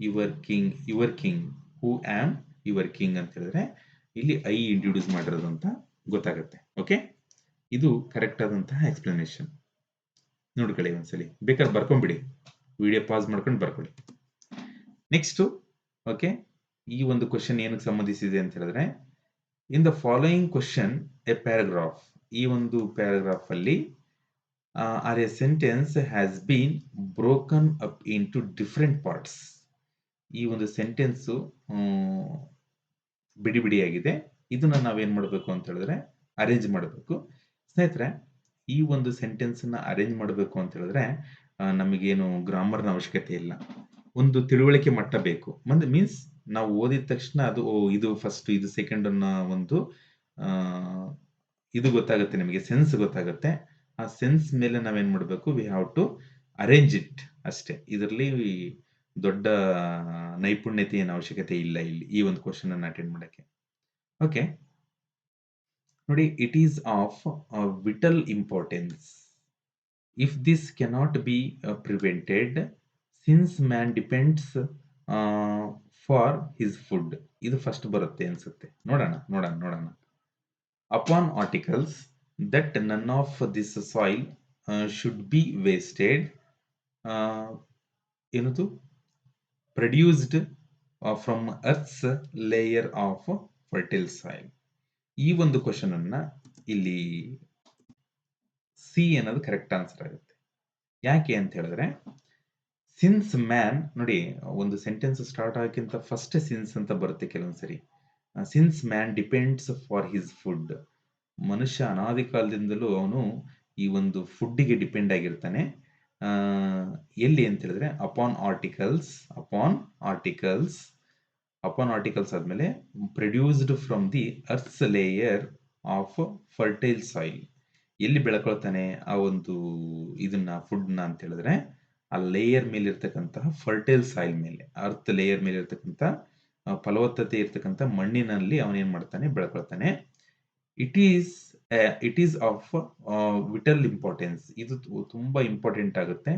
your king. Who am your king ಅಂತ ಹೇಳಿದ್ರೆ ಇಲ್ಲಿ ಐ ಇಂಟ್ರೊಡ್ಯೂಸ್ ಮಾಡಿರೋದು ಅಂತ ಗೊತ್ತಾಗುತ್ತೆ. ಓಕೆ, ಇದು ಕರೆಕ್ಟ್ ಆದಂತಹ ಎಕ್ಸ್ಪ್ಲನೇಷನ್. ನೋಡ್ಕೊಳ್ಳಿ ಒಂದ್ಸಲಿ, ಬೇಕಾದ್ರೆ ಬರ್ಕೊಂಡ್ಬಿಡಿ, ವಿಡಿಯೋ ಪಾಸ್ ಮಾಡ್ಕೊಂಡು ಬರ್ಕೊಳ್ಳಿ. ನೆಕ್ಸ್ಟ್, ಓಕೆ, ಈ ಒಂದು ಕ್ವಶನ್ ಏನಕ್ಕೆ ಸಂಬಂಧಿಸಿದೆ ಅಂತ ಹೇಳಿದ್ರೆ, in the following question a paragraph. ಈ ಒಂದು ಪ್ಯಾರಾಗ್ರಾಫ್ ಅಲ್ಲಿ or a sentence has been broken up into different parts. ಈ ಒಂದು ಸೆಂಟೆನ್ಸ್ ಬಿಡಿ ಬಿಡಿಯಾಗಿದೆ. ಇದನ್ನ ನಾವೇನ್ ಮಾಡಬೇಕು ಅಂತ ಹೇಳಿದ್ರೆ ಅರೇಂಜ್ ಮಾಡಬೇಕು. ಸ್ನೇಹಿತರೆ, ಈ ಒಂದು ಸೆಂಟೆನ್ಸ್ ಅನ್ನ ಅರೇಂಜ್ ಮಾಡಬೇಕು ಅಂತ ಹೇಳಿದ್ರೆ ನಮಗೇನು ಗ್ರಾಮರ್ನ ಅವಶ್ಯಕತೆ ಇಲ್ಲ. ಒಂದು ತಿಳುವಳಿಕೆ ಮಟ್ಟ ಬೇಕು. ಮೀನ್ಸ್ ನಾವು ಓದಿದ ತಕ್ಷಣ ಅದು ಇದು ಫಸ್ಟ್ ಇದು ಸೆಕೆಂಡ್ ಅನ್ನೋ ಒಂದು ಇದು ಗೊತ್ತಾಗುತ್ತೆ, ನಿಮಗೆ ಸೆನ್ಸ್ ಗೊತ್ತಾಗುತ್ತೆ. ಆ ಸೆನ್ಸ್ ಮೇಲೆ ನಾವೇನ್ ಮಾಡಬೇಕು? We have to arrange it ಅಷ್ಟೇ. ಇದರಲ್ಲಿ ದೊಡ್ಡ ನೈಪುಣ್ಯತೆ ಏನು ಅವಶ್ಯಕತೆ ಇಲ್ಲ ಇಲ್ಲಿ ಈ ಒಂದು ಕ್ವಶನ್ ಅನ್ನು ಅಟೆಂಡ್ ಮಾಡಕ್ಕೆ. ಓಕೆ ನೋಡಿ, it is of vital importance. If this cannot be prevented, since man depends for his food. ಇದು ಫಸ್ಟ್ ಬರುತ್ತೆ ಅನ್ಸುತ್ತೆ. ನೋಡೋಣ. Upon articles that none of this soil should be wasted, ಏನದು produced from earth's layer of fertile soil. ಈ ಒಂದು question ಅನ್ನ ಇಲ್ಲಿ C ಅನ್ನೋದು ಕರೆಕ್ಟ್ ಆನ್ಸರ್ ಆಗುತ್ತೆ. ಯಾಕೆ ಅಂತ ಹೇಳಿದ್ರೆ, ಸಿನ್ಸ್ ಮ್ಯಾನ್ ನೋಡಿ, ಒಂದು ಸೆಂಟೆನ್ಸ್ ಸ್ಟಾರ್ಟ್ ಆಗಕ್ಕಿಂತ ಫಸ್ಟ್ ಸಿನ್ಸ್ ಅಂತ ಬರುತ್ತೆ ಕೆಲವೊಂದ್ಸರಿ. Since man depends for his food, ಮನುಷ್ಯ ಅನಾದಿ ಕಾಲದಿಂದಲೂ ಅವನು ಈ ಒಂದು ಫುಡ್ಡಿಗೆ ಡಿಪೆಂಡ್ ಆಗಿರ್ತಾನೆ. ಎಲ್ಲಿ ಅಂತ ಹೇಳಿದ್ರೆ ಅಪಾನ್ ಆರ್ಟಿಕಲ್ಸ್ ಆದ್ಮೇಲೆ produced from the earth's layer of fertile soil. ಎಲ್ಲಿ ಬೆಳ್ಕೊಳ್ತಾನೆ ಆ ಒಂದು ಇದನ್ನ ಫುಡ್ನ ಅಂತ ಹೇಳಿದ್ರೆ ಆ ಲೇಯರ್ ಮೇಲೆ ಇರ್ತಕ್ಕಂತಹ ಫರ್ಟೈಲ್ ಸಾಯಿಲ್ ಮೇಲೆ, ಅರ್ತ್ ಲೇಯರ್ ಮೇಲೆ ಇರ್ತಕ್ಕಂಥ ಫಲವತ್ತತೆ ಇರ್ತಕ್ಕಂಥ ಮಣ್ಣಿನಲ್ಲಿ ಅವನೇನ್ ಮಾಡ್ತಾನೆ, ಬೆಳ್ಕೊಳ್ತಾನೆ. It is of vital importance. ಇದು ತುಂಬಾ ಇಂಪಾರ್ಟೆಂಟ್ ಆಗುತ್ತೆ.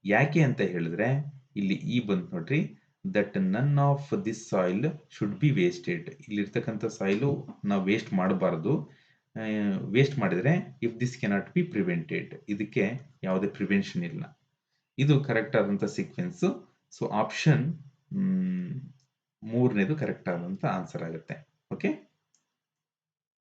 ಯಾಕೆ ಅಂತ ಹೇಳಿದ್ರೆ ಇಲ್ಲಿ ಈ ಬಂತು ನೋಡ್ರಿ, that none of this soil should be wasted. ಇಲ್ಲಿರ್ತಕ್ಕಂಥ ಸಾಯಿಲು ನಾವು ವೇಸ್ಟ್ ಮಾಡಬಾರದು. ವೇಸ್ಟ್ ಮಾಡಿದ್ರೆ if this cannot be prevented, ಇದಕ್ಕೆ ಯಾವುದೇ ಪ್ರಿವೆನ್ಷನ್ ಇಲ್ಲ. ಇದು ಕರೆಕ್ಟ್ ಆದಂತ ಸೀಕ್ವೆನ್ಸ್. ಸೊ ಆಪ್ಷನ್ 3ನೇದು ಕರೆಕ್ಟ್ ಆದಂತ ಆನ್ಸರ್ ಆಗುತ್ತೆ. ಓಕೆ,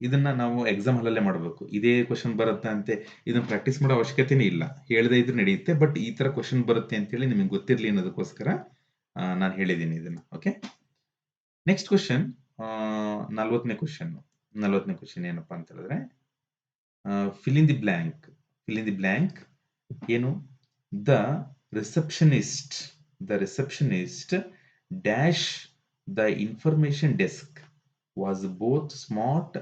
ಇದನ್ನ ನಾವು ಎಕ್ಸಾಮ್ ಹಲ್ಲೇ ಮಾಡಬೇಕು. ಇದೇ ಕ್ವಶನ್ ಬರುತ್ತೆ ಅಂತೆ ಇದನ್ನ ಪ್ರಾಕ್ಟೀಸ್ ಮಾಡೋ ಅವಶ್ಯಕತೆನೇ ಇಲ್ಲ, ಹೇಳದೇ ಇದ್ರೆ ನಡೆಯುತ್ತೆ. ಬಟ್ ಈ ತರ ಕ್ವಶನ್ ಬರುತ್ತೆ ಅಂತ ಹೇಳಿ ನಿಮಗೆ ಗೊತ್ತಿರಲಿ ಅನ್ನೋದಕ್ಕೋಸ್ಕರ ನಾನು ಹೇಳಿದ್ದೀನಿ ಇದನ್ನ. ಓಕೆ, ನೆಕ್ಸ್ಟ್ ಕ್ವಶನ್ 40ನೇ ಕ್ವಶನ್ ಏನಪ್ಪಾ ಅಂತ ಹೇಳಿದ್ರೆ, ಫಿಲ್ ಇನ್ ದಿ ಬ್ಲ್ಯಾಂಕ್ ಏನು, the receptionist dash the information desk was both smart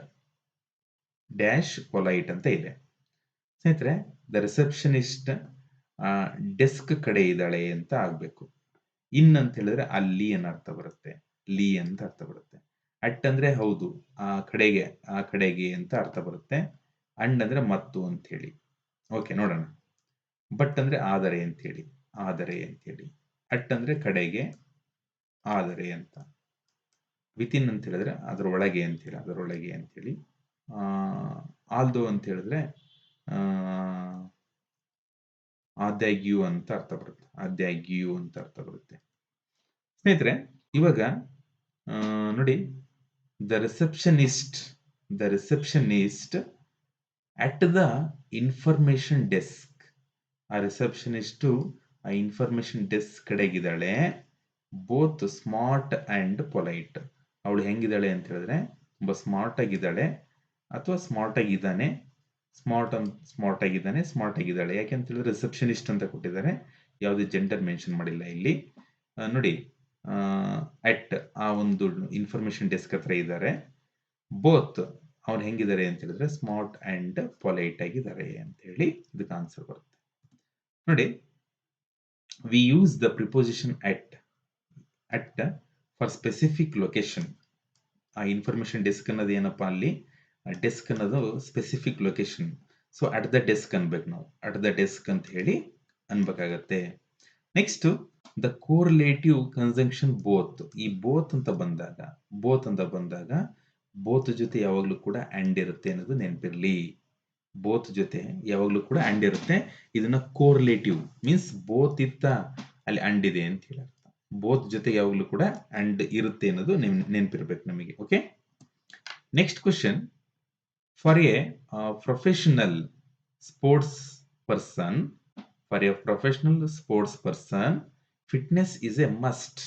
dash polite ಅಂತ ಇದೆ. ಸ್ನೇಹಿತರೆ, ದ ರಿಸೆಪ್ಷನಿಸ್ಟ್ ಡೆಸ್ಕ್ ಕಡೆ ಇದ್ದಾಳೆ ಅಂತ ಆಗ್ಬೇಕು. ಇನ್ ಅಂತ ಹೇಳಿದ್ರೆ ಅಲ್ಲಿ ಅಂತ ಅರ್ಥ ಬರುತ್ತೆ, ಲೀ ಅಂತ ಅರ್ಥ ಬರುತ್ತೆ. ಅಟ್ ಅಂದ್ರೆ ಹೌದು, ಆ ಕಡೆಗೆ ಅಂತ ಅರ್ಥ ಬರುತ್ತೆ. ಅಂಡ್ ಅಂದ್ರೆ ಮತ್ತು ಅಂತ ಹೇಳಿ. ಓಕೆ, ನೋಡೋಣ. ಬಟ್ ಅಂದ್ರೆ ಆದರೆ ಅಂತ ಹೇಳಿ. ಅಟ್ ಅಂದ್ರೆ ಕಡೆಗೆ, ಆದರೆ ಅಂತ. ವಿತಿನ್ ಅಂತ ಹೇಳಿದ್ರೆ ಅದರೊಳಗೆ ಅಂತ ಹೇಳಿ. ಆಲ್ದೋ ಅಂತ ಹೇಳಿದ್ರೆ ಆದಾಗ್ಯೂ ಅಂತ ಅರ್ಥ ಬರುತ್ತೆ. ಸ್ನೇಹಿತರೆ, ಇವಾಗ ನೋಡಿ, the receptionist at the information desk. ಆ ರಿಸೆಪ್ಷನಿಸ್ಟು ಆ ಇನ್ಫಾರ್ಮೇಶನ್ ಡೆಸ್ಕ್ ಕಡೆಗಿದ್ದಾಳೆ. Both smart and polite. ಅವಳು ಹೆಂಗಿದ್ದಾಳೆ ಅಂತ ಹೇಳಿದ್ರೆ ತುಂಬಾ ಸ್ಮಾರ್ಟ್ ಆಗಿದ್ದಾಳೆ ಅಥವಾ ಸ್ಮಾರ್ಟ್ ಆಗಿದ್ದಾನೆ. ಸ್ಮಾರ್ಟ್ ಆಗಿದ್ದಾಳೆ. ಯಾಕೆ ಅಂತ ಹೇಳಿದ್ರೆ ರಿಸೆಪ್ಷನಿಸ್ಟ್ ಅಂತ ಕೊಟ್ಟಿದ್ದಾರೆ, ಯಾವುದೇ ಜೆಂಡರ್ ಮೆನ್ಷನ್ ಮಾಡಿಲ್ಲ ಇಲ್ಲಿ. ನೋಡಿ, ಅಟ್ ಆ ಒಂದು ಇನ್ಫಾರ್ಮೇಶನ್ ಡೆಸ್ಕ್ ಹತ್ರ ಇದ್ದಾರೆ. ಬೋತ್ ಅವ್ರು ಹೆಂಗಿದ್ದಾರೆ ಅಂತ ಹೇಳಿದ್ರೆ ಸ್ಮಾರ್ಟ್ ಅಂಡ್ ಪೊಲೈಟ್ ಆಗಿದ್ದಾರೆ ಅಂತ ಹೇಳಿ ಇದಕ್ಕೆ ಆನ್ಸರ್ ಬರುತ್ತೆ. ನೋಡಿ, we use the preposition at for specific location. ಆ ಇನ್ಫಾರ್ಮೇಶನ್ ಡೆಸ್ಕ್ ಅನ್ನೋದು ಏನಪ್ಪಾ, ಅಲ್ಲಿ ಡೆಸ್ಕ್ ಅನ್ನೋದು specific location. So at the desk ಅನ್ಬೇಕು ನಾವು, ಅಟ್ ದ ಡೆಸ್ಕ್ ಅಂತ ಹೇಳಿ ಅನ್ಬೇಕಾಗತ್ತೆ. Next, the correlative conjunction both. ಈ ಬೋತ್ ಅಂತ ಬಂದಾಗ ಬೋತ್ ಜೊತೆ ಯಾವಾಗ್ಲೂ ಕೂಡ ಅಂಡ್ ಇರುತ್ತೆ ಅನ್ನೋದು ನೆನಪಿರ್ಲಿ. ಬೋತ್ ಜೊತೆ ಯಾವಾಗ್ಲೂ ಕೂಡ ಅಂಡ್ ಇರುತ್ತೆ. ಇದನ್ನ ಕೋರಿಲೇಟಿವ್ ಮೀನ್ಸ್ ಬೋತ್ ಇತ್ತ ಅಲ್ಲಿ ಅಂಡ್ ಇದೆ ಅಂತ ಹೇಳಿ ಅರ್ಥ. ಬೋತ್ ಜೊತೆ ಯಾವಾಗ್ಲೂ ಕೂಡ ಅಂಡ್ ಇರುತ್ತೆ ಅನ್ನೋದು ನೆನಪಿರ್ಬೇಕು ನಮಗೆ. Okay, next question, for A professional sports person fitness is A must.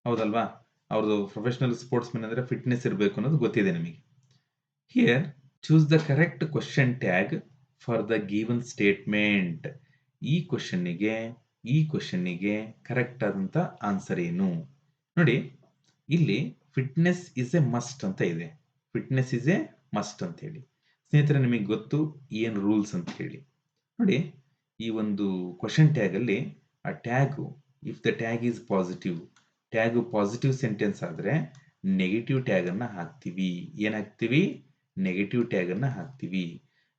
ಹೌದಲ್ವಾ? ಅವ್ರದ್ದು ಪ್ರೊಫೆಷನಲ್ ಸ್ಪೋರ್ಟ್ಸ್ ಮೆನ್ ಅಂದ್ರೆ ಫಿಟ್ನೆಸ್ ಇರಬೇಕು ಅನ್ನೋದು ಗೊತ್ತಿದೆ ನಿಮಗೆ. Here choose the correct question tag for the given statement. ಈ ಕ್ವಶನ್ನಿಗೆ ಕರೆಕ್ಟ್ ಆದಂತ ಆನ್ಸರ್ ಏನು? ನೋಡಿ, ಇಲ್ಲಿ ಫಿಟ್ನೆಸ್ ಇಸ್ ಎ ಮಸ್ಟ್ ಅಂತ ಇದೆ. ಹೇಳಿ ಸ್ನೇಹಿತರೆ, ನಿಮಗೆ ಗೊತ್ತು ಏನ್ ರೂಲ್ಸ್ ಅಂತ ಹೇಳಿ. ನೋಡಿ, ಈ ಒಂದು ಕ್ವಶನ್ ಟ್ಯಾಗ್ ಅಲ್ಲಿ ಆ tag, if the tag is positive, tag positive sentence ಆದ್ರೆ ನೆಗೆಟಿವ್ ಟ್ಯಾಗ್ ಅನ್ನ ಹಾಕ್ತಿವಿ. ಏನ್ ಹಾಕ್ತಿವಿ? ನೆಗೆಟಿವ್ ಟ್ಯಾಗ್ ಅನ್ನ ಹಾಕ್ತಿವಿ.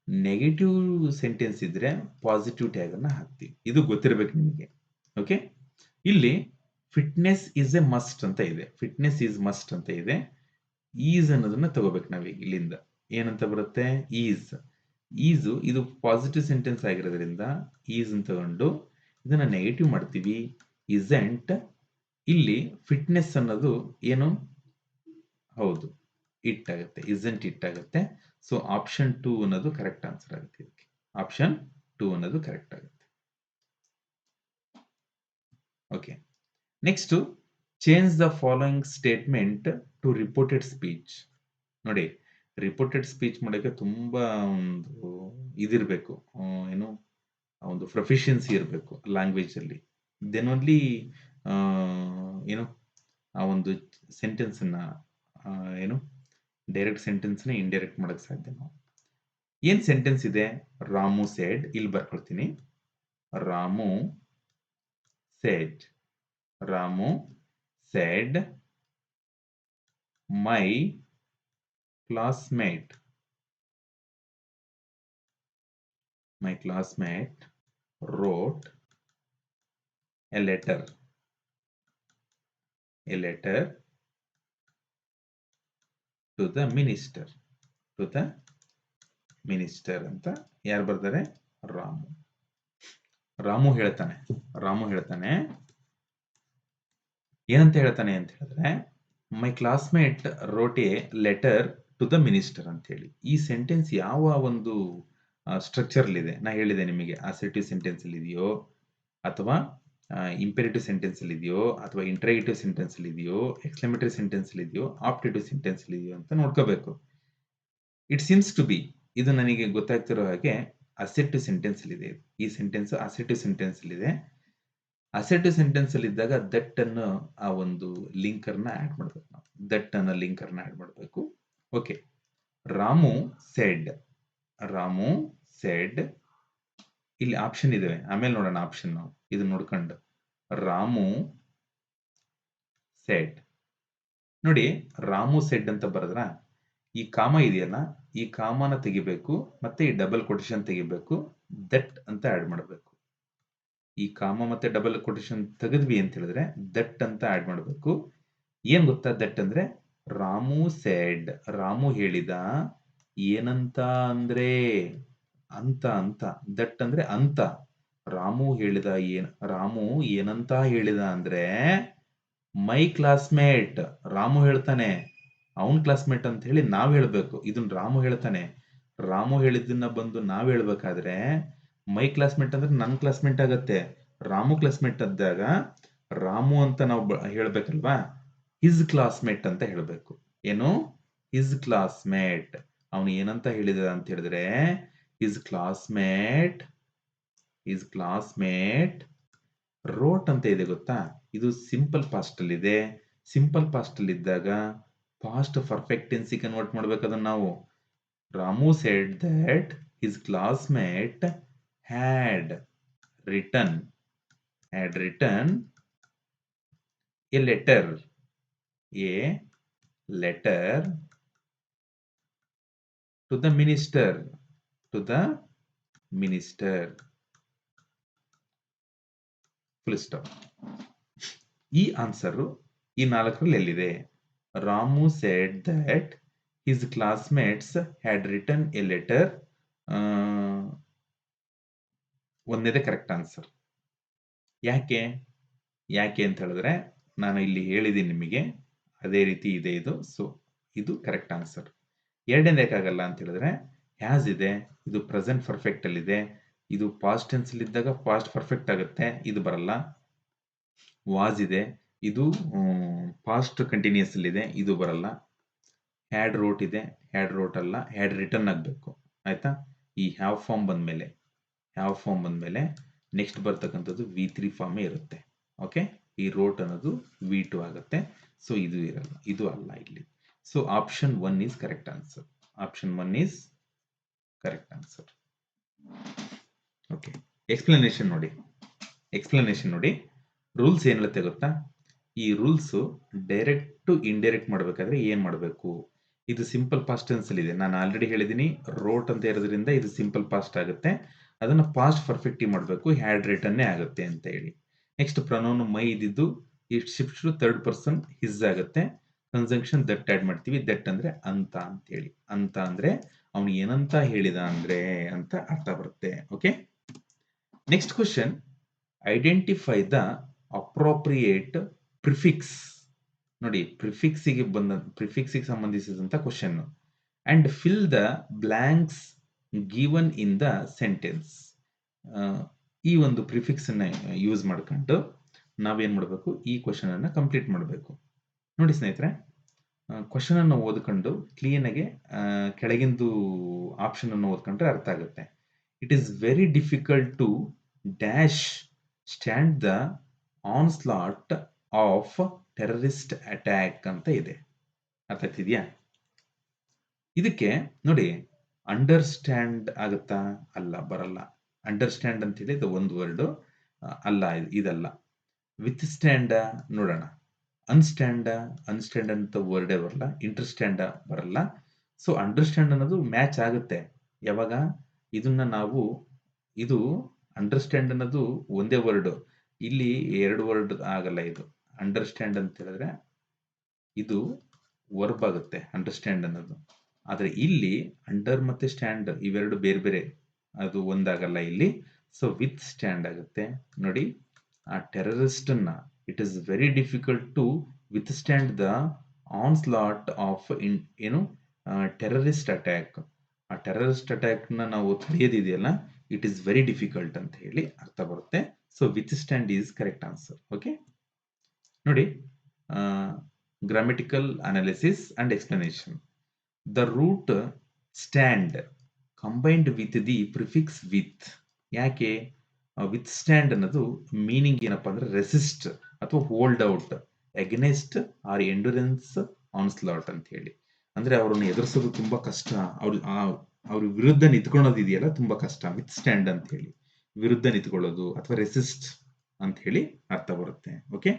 ನೆಗೆಟಿವ್ ಸೆಂಟೆನ್ಸ್ ಇದ್ರೆ ಪಾಸಿಟಿವ್ ಟ್ಯಾಗ್ ಅನ್ನ ಹಾಕ್ತಿವಿ. ಇದು ಗೊತ್ತಿರಬೇಕು ನಿಮಗೆ. ಓಕೆ, ಇಲ್ಲಿ ಫಿಟ್ನೆಸ್ ಇಸ್ ಎ ಮಸ್ಟ್ ಅಂತ ಇದೆ. ಫಿಟ್ನೆಸ್ ಈಸ್ ಮಸ್ಟ್ ಅಂತ ಇದೆ. ಈಸ್ ಅನ್ನೋದನ್ನ ತಗೋಬೇಕು ನಾವೀಗ ಇಲ್ಲಿಂದ. ಏನಂತ ಬರುತ್ತೆ? ಈಸ್. ಈಸು ಇದು ಪಾಸಿಟಿವ್ ಸೆಂಟೆನ್ಸ್ ಆಗಿರೋದ್ರಿಂದ ಈಸ್ ಅಂತ ತಗೊಂಡು ಇದನ್ನ ನೆಗೆಟಿವ್ ಮಾಡ್ತೀವಿ. ಇಸೆಂಟ್. ಇಲ್ಲಿ ಫಿಟ್ನೆಸ್ ಅನ್ನೋದು ಏನು? ಹೌದು, ಇಟ್ ಆಗುತ್ತೆ. ಇಸೆಂಟ್ ಇಟ್ ಆಗುತ್ತೆ. ಸೊ ಆಪ್ಷನ್ 2 ಅನ್ನೋದು ಕರೆಕ್ಟ್ ಆನ್ಸರ್ ಆಗುತ್ತೆ ಇದಕ್ಕೆ. ಆಪ್ಷನ್ 2 ಅನ್ನೋದು ಕರೆಕ್ಟ್ ಆಗುತ್ತೆ. Okay. Next, change the following statement to reported speech. ನೋಡಿ, ರಿಪೋರ್ಟೆಡ್ ಸ್ಪೀಚ್ ಮಾಡೋಕ್ಕೆ ತುಂಬಾ ಒಂದು ಇದಿರಬೇಕು, ಏನು ಒಂದು ಪ್ರೊಫಿಷಿಯನ್ಸಿ ಇರಬೇಕು ಲ್ಯಾಂಗ್ವೇಜ್ ಅಲ್ಲಿ. ದೆನ್ ಓನ್ಲಿ ಏನು ಆ ಒಂದು ಸೆಂಟೆನ್ಸ್ ಅನ್ನ ಏನು ಡೈರೆಕ್ಟ್ ಸೆಂಟೆನ್ಸ್ ನ ಇಂಡೈರೆಕ್ಟ್ ಮಾಡಕ್ ಸಾಧ್ಯ ನಾವು. ಏನ್ ಸೆಂಟೆನ್ಸ್ ಇದೆ? ರಾಮು ಸೆಡ್. ಇಲ್ಲಿ ಬರ್ಕೊಳ್ತೀನಿ. Ramu said. Ramu said my classmate wrote a letter to the minister ಅಂತ ಯಾರು ಬರ್ತಾರೆ? ರಾಮು ಹೇಳ್ತಾನೆ ಏನಂತ ಹೇಳ್ತಾನೆ ಅಂತ ಹೇಳಿದ್ರೆ, my classmate wrote a letter to the minister ಅಂತ ಹೇಳಿ. ಈ ಸೆಂಟೆನ್ಸ್ ಯಾವ ಒಂದು ಸ್ಟ್ರಕ್ಚರ್ ಇದೆ? ನಾ ಹೇಳಿದೆ ನಿಮಗೆ, ಅಸರ್ಟಿವ್ ಸೆಂಟೆನ್ಸ್ ಅಲ್ಲಿ ಇದೆಯೋ ಅಥವಾ ಇಂಪೆರೇಟಿವ್ ಸೆಂಟೆನ್ಸ್ ಅಲ್ಲಿ ಇದೆಯೋ ಅಥವಾ ಇಂಟ್ರಗೇಟಿವ್ ಸೆಂಟೆನ್ಸ್ ಅಲ್ಲಿ ಇದೆಯೋ, ಎಕ್ಸ್ಕ್ಲಮೇಟರಿ ಸೆಂಟೆನ್ಸ್ ಅಲ್ಲಿ ಇದೆಯೋ, ಆಪ್ಟೇಟಿವ್ ಸೆಂಟೆನ್ಸ್ ಅಲ್ಲಿ ಇದೆಯೋ ಅಂತ ನೋಡ್ಕೋಬೇಕು. ಇಟ್ ಸೀಮ್ಸ್ ಟು ಬಿ, ಇದು ನನಗೆ ಗೊತ್ತಾಗ್ತಿರೋ ಹಾಗೆ ಅಸರ್ಟಿವ್ ಸೆಂಟೆನ್ಸ್ ಅಲ್ಲಿ ಇದೆ. ಈ ಸೆಂಟೆನ್ಸ್ ಅಸರ್ಟಿವ್ ಸೆಂಟೆನ್ಸ್ ಅಲ್ಲಿ ಇದೆ. ಅಸರ್ಟಿವ್ ಸೆಂಟೆನ್ಸ್ ಅಲ್ಲಿ ಇದ್ದಾಗ ದಟ್ ಅನ್ನೋ ಆ ಒಂದು ಲಿಂಕರ್ನ ಆಡ್ ಮಾಡ್ಬೇಕು ನಾವು. ದಟ್ ಅನ್ನೋ ಲಿಂಕರ್ನ ಆಡ್ ಮಾಡಬೇಕು. ಓಕೆ. ರಾಮು ಸೆಡ್. ಇಲ್ಲಿ ಆಪ್ಷನ್ ಇದಾವೆ, ಆಮೇಲೆ ನೋಡೋಣ ಆಪ್ಷನ್ ನಾವು ಇದನ್ನ ನೋಡ್ಕೊಂಡು. ರಾಮು ಸೆಡ್. ನೋಡಿ, ರಾಮು ಸೆಡ್ ಅಂತ ಬರೆದ್ರ ಈ ಕಾಮ ಇದೆಯಲ್ಲ, ಈ ಕಾಮನ ತೆಗಿಬೇಕು, ಮತ್ತೆ ಈ ಡಬಲ್ ಕೊಟೇಶನ್ ತೆಗಿಬೇಕು, ದಟ್ ಅಂತ ಆಡ್ ಮಾಡಬೇಕು. ಈ ಕಾಮ ಮತ್ತೆ ಡಬಲ್ ಕೊಟೇಶನ್ ತೆಗೆದ್ವಿ ಅಂತ ಹೇಳಿದ್ರೆ ದಟ್ ಅಂತ ಆಡ್ ಮಾಡಬೇಕು. ಏನ್ ಗೊತ್ತಾ ದಟ್ ಅಂದ್ರೆ? ರಾಮು ಸೆಡ್, ರಾಮು ಹೇಳಿದ, ಏನಂತ ಅಂದ್ರೆ ಅಂತ. ದಟ್ ಅಂದ್ರೆ ಅಂತ. ರಾಮು ಏನಂತ ಹೇಳಿದ ಅಂದ್ರೆ ಮೈ ಕ್ಲಾಸ್ಮೇಟ್. ರಾಮು ಹೇಳ್ತಾನೆ, ಅವನ್ ಕ್ಲಾಸ್ಮೇಟ್ ಅಂತ ಹೇಳಿ ನಾವ್ ಹೇಳ್ಬೇಕು. ಇದನ್ನ ರಾಮು ಹೇಳ್ತಾನೆ. ರಾಮು ಹೇಳಿದ್ದನ್ನ ಬಂದು ನಾವ್ ಹೇಳ್ಬೇಕಾದ್ರೆ ಮೈ ಕ್ಲಾಸ್ಮೇಟ್ ಅಂದ್ರೆ ನನ್ ಕ್ಲಾಸ್ಮೇಟ್ ಆಗತ್ತೆ. ರಾಮು ಕ್ಲಾಸ್ಮೇಟ್ ಆದಾಗ ರಾಮು ಅಂತ ನಾವು ಹೇಳ್ಬೇಕಲ್ವಾ? ಹಿಸ್ ಕ್ಲಾಸ್ಮೇಟ್ ಅಂತ ಹೇಳ್ಬೇಕು. ಏನು? His classmate. ಅವನು ಏನಂತ ಹೇಳಿದ ಅಂತ ಹೇಳಿದ್ರೆ ಹಿಸ್ ಕ್ಲಾಸ್ಮೇಟ್ ರೋಟ್ ಅಂತ ಇದೆ ಗೊತ್ತಾ? ಇದು ಸಿಂಪಲ್ ಪಾಸ್ಟ್ ಅಲ್ಲಿ ಇದೆ. ಸಿಂಪಲ್ ಪಾಸ್ಟ್ ಅಲ್ಲಿ ಇದ್ದಾಗ ಪಾಸ್ಟ್ ಪರ್ಫೆಕ್ಟ್ ಟೆನ್ಸ್ ಕನ್ವರ್ಟ್ ಮಾಡ್ಬೇಕು ಅದನ್ನ ನಾವು. Ramu said that his classmate had written a letter to the minister. Full stop. ಈ ಆನ್ಸರ್ ಈ 4ರಲ್ಲಿ ಎಲ್ಲಿದೆ? Ramu said that his classmates had written a letter. ಒಂದೇದೇ ಕರೆಕ್ಟ್ ಆನ್ಸರ್. ಯಾಕೆ ಅಂತ ಹೇಳಿದ್ರೆ ನಾನು ಇಲ್ಲಿ ಹೇಳಿದ್ದೀನಿ ನಿಮಗೆ, ಅದೇ ರೀತಿ ಇದೆ ಇದು. ಸೊ ಇದು ಕರೆಕ್ಟ್ ಆನ್ಸರ್. ಎರಡನೇದಕ್ಕಾಗಲ್ಲ ಅಂತ ಹೇಳಿದ್ರೆ ಹ್ಯಾಸ್ ಇದೆ, ಇದು ಪ್ರೆಸೆಂಟ್ ಪರ್ಫೆಕ್ಟ್ ಅಲ್ಲಿ ಇದೆ. ಇದು ಪಾಸ್ಟ್ ಟೆನ್ಸ್ ಅಲ್ಲಿ ಇದ್ದಾಗ ಪಾಸ್ಟ್ ಪರ್ಫೆಕ್ಟ್ ಆಗುತ್ತೆ, ಇದು ಬರಲ್ಲ. ವಾಸ್ ಇದೆ, ಇದು ಪಾಸ್ಟ್ ಕಂಟಿನ್ಯೂಸ್ ಅಲ್ಲಿ ಇದೆ, ಇದು ಬರಲ್ಲ. ಹ್ಯಾಡ್ ರೋಟ್ ಇದೆ, ಹ್ಯಾಡ್ ರೋಟ್ ಅಲ್ಲ, ಹ್ಯಾಡ್ ರಿಟರ್ನ್ ಆಗಬೇಕು. ಆಯ್ತಾ? ಈ ಹ್ಯಾವ್ ಫಾರ್ಮ್ ಬಂದ್ಮೇಲೆ ನೆಕ್ಸ್ಟ್ ಬರ್ತಕ್ಕಂಥದ್ದು V3 ಫಾರ್ಮೇ ಇರುತ್ತೆ. ಓಕೆ. ಈ ರೋಟ್ ಅನ್ನೋದು V2 ಆಗುತ್ತೆ. ಸೊ ಇದು ಇರಲ್ಲ, ಇದು ಅಲ್ಲ ಇಲ್ಲಿ. So option 1 is correct answer. Okay. Explanation ನೋಡಿ. ರೂಲ್ಸ್ ಏನ್ ಹೇಳುತ್ತೆ ಗೊತ್ತಾ? ಈ ರೂಲ್ಸ್ ಡೈರೆಕ್ಟ್ ಟು ಇಂಡೈರೆಕ್ಟ್ ಮಾಡ್ಬೇಕಾದ್ರೆ ಏನ್ ಮಾಡಬೇಕು? ಇದು ಸಿಂಪಲ್ ಪಾಸ್ಟ್ ಟೆನ್ಸ್ ಅಲ್ಲಿ ಇದೆ. ನಾನು ಆಲ್ರೆಡಿ ಹೇಳಿದೀನಿ, ರೋಟ್ ಅಂತ ಇರೋದ್ರಿಂದ ಇದು ಸಿಂಪಲ್ ಪಾಸ್ಟ್ ಆಗುತ್ತೆ. ಅದನ್ನ ಪಾಸ್ಟ್ ಪರ್ಫೆಕ್ಟ್ ಮಾಡಬೇಕು, ಹ್ಯಾಡ್ ರಿಟನ್ನೇ ಆಗುತ್ತೆ ಅಂತ ಹೇಳಿ. ನೆಕ್ಸ್ಟ್ ಪ್ರನೌನ್ ಮೈ ಇದ್ದಿದ್ದು it shifts to third person his ಆಗುತ್ತೆ. ಕನ್ಜಂಕ್ಷನ್ ದಟ್ ಆಡ್ ಮಾಡ್ತೀವಿ. ದಟ್ ಅಂದ್ರೆ ಅಂತ ಅಂತೇಳಿ. ಅಂತ ಅಂದ್ರೆ ಅವನು ಏನಂತ ಹೇಳಿದ ಅಂದ್ರೆ ಅಂತ ಅರ್ಥ ಬರುತ್ತೆ. Okay, next question, identify the appropriate prefix. ನೋಡಿ, ಪ್ರಿಫಿಕ್ಸಿಗೆ ಸಂಬಂಧಿಸಿದಂತ question. And fill the blanks given in the sentence. ಈ ಒಂದು ಪ್ರಿಫಿಕ್ಸ್ ಅನ್ನ ಯೂಸ್ ಮಾಡ್ಕೊಂಡು ನಾವೇನ್ ಮಾಡಬೇಕು, ಈ ಕ್ವಶನ್ ಅನ್ನ ಕಂಪ್ಲೀಟ್ ಮಾಡಬೇಕು. ನೋಡಿ ಸ್ನೇಹಿತರೆ, ಕ್ವಶನ್ ಅನ್ನು ಓದ್ಕೊಂಡು ಕ್ಲೀನ್ ಆಗಿ ಕೆಳಗಿಂದು ಆಪ್ಷನ್ ಅನ್ನು ಓದ್ಕೊಂಡ್ರೆ ಅರ್ಥ ಆಗುತ್ತೆ. It is very difficult to dash stand the onslaught of terrorist attack ಅಂತ ಇದೆ. ಅರ್ಥ ಆಗ್ತಿದ್ಯಾ? ಇದಕ್ಕೆ ನೋಡಿ, ಅಂಡರ್ಸ್ಟ್ಯಾಂಡ್ ಆಗುತ್ತಾ? ಅಲ್ಲ, ಬರಲ್ಲ. ಅಂಡರ್ಸ್ಟ್ಯಾಂಡ್ ಅಂತ ಹೇಳಿ ಇದು ಒಂದು ವರ್ಡ್ ಅಲ್ಲ, ಇದಲ್ಲ. ವಿತ್ ಸ್ಟ್ಯಾಂಡ ನೋಡೋಣ. ಅನ್ಸ್ಟ್ಯಾಂಡ ಅಂತ ವರ್ಡೇ ಬರಲ್ಲ. ಇಂಟರ್ಸ್ಟ್ಯಾಂಡ ಬರಲ್ಲ. ಸೊ ಅಂಡರ್ಸ್ಟ್ಯಾಂಡ್ ಅನ್ನೋದು ಮ್ಯಾಚ್ ಆಗುತ್ತೆ. ಯಾವಾಗ ಇದನ್ನ ನಾವು, ಇದು ಅಂಡರ್ಸ್ಟ್ಯಾಂಡ್ ಅನ್ನೋದು ಒಂದೇ ವರ್ಡ್, ಇಲ್ಲಿ ಎರಡು ವರ್ಡ್ ಆಗಲ್ಲ. ಇದು ಅಂಡರ್ಸ್ಟ್ಯಾಂಡ್ ಅಂತ ಹೇಳಿದ್ರೆ ಇದು ವರ್ಬ್ ಆಗುತ್ತೆ ಅಂಡರ್ಸ್ಟ್ಯಾಂಡ್ ಅನ್ನೋದು. ಆದ್ರೆ ಇಲ್ಲಿ ಅಂಡರ್ ಮತ್ತೆ ಸ್ಟ್ಯಾಂಡ್ ಇವೆರಡು ಬೇರೆ ಬೇರೆ, ಅದು ಒಂದಾಗಲ್ಲ ಇಲ್ಲಿ. ಸೊ ವಿತ್ ಸ್ಟ್ಯಾಂಡ್ ಆಗುತ್ತೆ. ನೋಡಿ, ಆ ಟೆರರಿಸ್ಟ್ ಅನ್ನ it is very difficult to withstand the onslaught of ಏನು ಟೆರರಿಸ್ಟ್ ಅಟ್ಯಾಕ್. ಆ ಟೆರರಿಸ್ಟ್ ಅಟ್ಯಾಕ್ ನ ನಾವು ತಡೆಯೋದಿದೆಯಲ್ಲ, ಇಟ್ ಇಸ್ ವೆರಿ ಡಿಫಿಕಲ್ಟ್ ಅಂತ ಹೇಳಿ ಅರ್ಥ ಬರುತ್ತೆ. So withstand is correct answer. Okay, ನೋಡಿ, grammatical analysis and explanation. The root stand combined with the prefix with. ಯಾಕೆ ವಿತ್ ಸ್ಟ್ಯಾಂಡ್ ಅನ್ನೋದು ಮೀನಿಂಗ್ ಏನಪ್ಪಾ ಅಂದ್ರೆ ರೆಸಿಸ್ಟ್ ಅಥವಾ hold out against or endurance onslaught ಅಂತ ಹೇಳಿ. ಅಂದ್ರೆ ಅವರನ್ನು ಎದುರಿಸೋದು ತುಂಬಾ ಕಷ್ಟ, ಅವ್ರ ವಿರುದ್ಧ ನಿಂತ್ಕೊಳ್ಳೋದು ಇದೆಯಲ್ಲ ತುಂಬಾ ಕಷ್ಟ. ವಿತ್ ಸ್ಟ್ಯಾಂಡ್ ಅಂತ ಹೇಳಿ ವಿರುದ್ಧ ನಿಂತ್ಕೊಳ್ಳೋದು ಅಥವಾ ರೆಸಿಸ್ಟ್ ಅಂತ ಹೇಳಿ ಅರ್ಥ ಬರುತ್ತೆ. ಓಕೆ,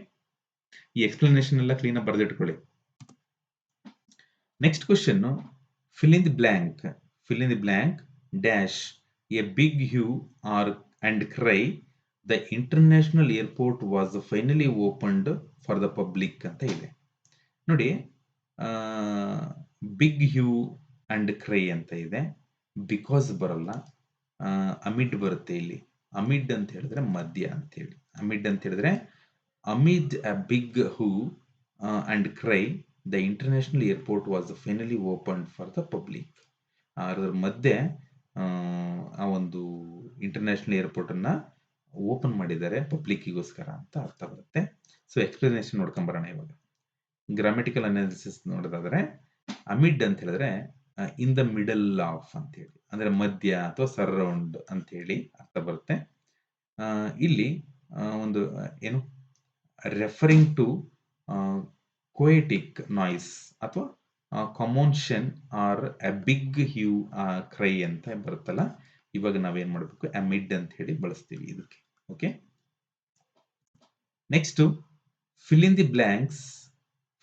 ಈ ಎಕ್ಸ್ಪ್ಲನೇಷನ್ ಎಲ್ಲ ಕ್ಲೀನ್ ಆಗಿ ಬರೆದಿಟ್ಕೊಳ್ಳಿ. Next question, fill in the blank. Fill in the blank dash a big hue or and cry the international airport was finally opened for the public ಅಂತ ಇದೆ. ನೋಡಿ, ಬಿಗ್ ಹ್ಯೂ ಅಂಡ್ ಕ್ರೈ ಅಂತ ಇದೆ. Because ಬರಲ್ಲ, amid ಬರುತ್ತೆ ಇಲ್ಲಿ. Amid ಅಂತ ಹೇಳಿದ್ರೆ ಮಧ್ಯ ಅಂತ ಹೇಳಿ. ಅಮಿಡ್ ಅಂತ ಹೇಳಿದ್ರೆ amid a big hue and cry the international airport was finally open for the public. ಅದರ ಮಧ್ಯೆ ಆ ಒಂದು ಇಂಟರ್ನ್ಯಾಷನಲ್ ಏರ್ಪೋರ್ಟ್ ಅನ್ನ ಓಪನ್ ಮಾಡಿದ್ದಾರೆ ಪಬ್ಲಿಕ್ಕಿಗೋಸ್ಕರ ಅಂತ ಅರ್ಥ ಬರುತ್ತೆ. ಸೊ ಎಕ್ಸ್ಪ್ಲನೇಷನ್ ನೋಡ್ಕೊಂಡ್ ಬರೋಣ ಇವಾಗ. ಗ್ರಾಮೆಟಿಕಲ್ ಅನಾಲಿಸಿಸ್ ನೋಡೋದಾದ್ರೆ, ಅಮಿಡ್ ಅಂತ ಹೇಳಿದ್ರೆ ಇನ್ ದ ಮಿಡಲ್ ಆಫ್ ಅಂತ ಹೇಳಿ, ಅಂದ್ರೆ ಮಧ್ಯ ಅಥವಾ ಸರೌಂಡ್ ಅಂತ ಹೇಳಿ ಅರ್ಥ ಬರುತ್ತೆ. ಇಲ್ಲಿ ಒಂದು ಏನು ರೆಫರಿಂಗ್ ಟು ಕೋಯೆಟಿಕ್ ನಾಯ್ಸ್ ಅಥವಾ commotion or a big hue cry ಅಂತ ಬರುತ್ತಲ್ಲ. ಇವಾಗ ನಾವೇನ್ ಮಾಡ್ಬೇಕು, ಅಮಿಡ್ ಅಂತ ಹೇಳಿ ಬಳಸ್ತೀವಿ ಇದಕ್ಕೆ. Okay, next fill in the blanks.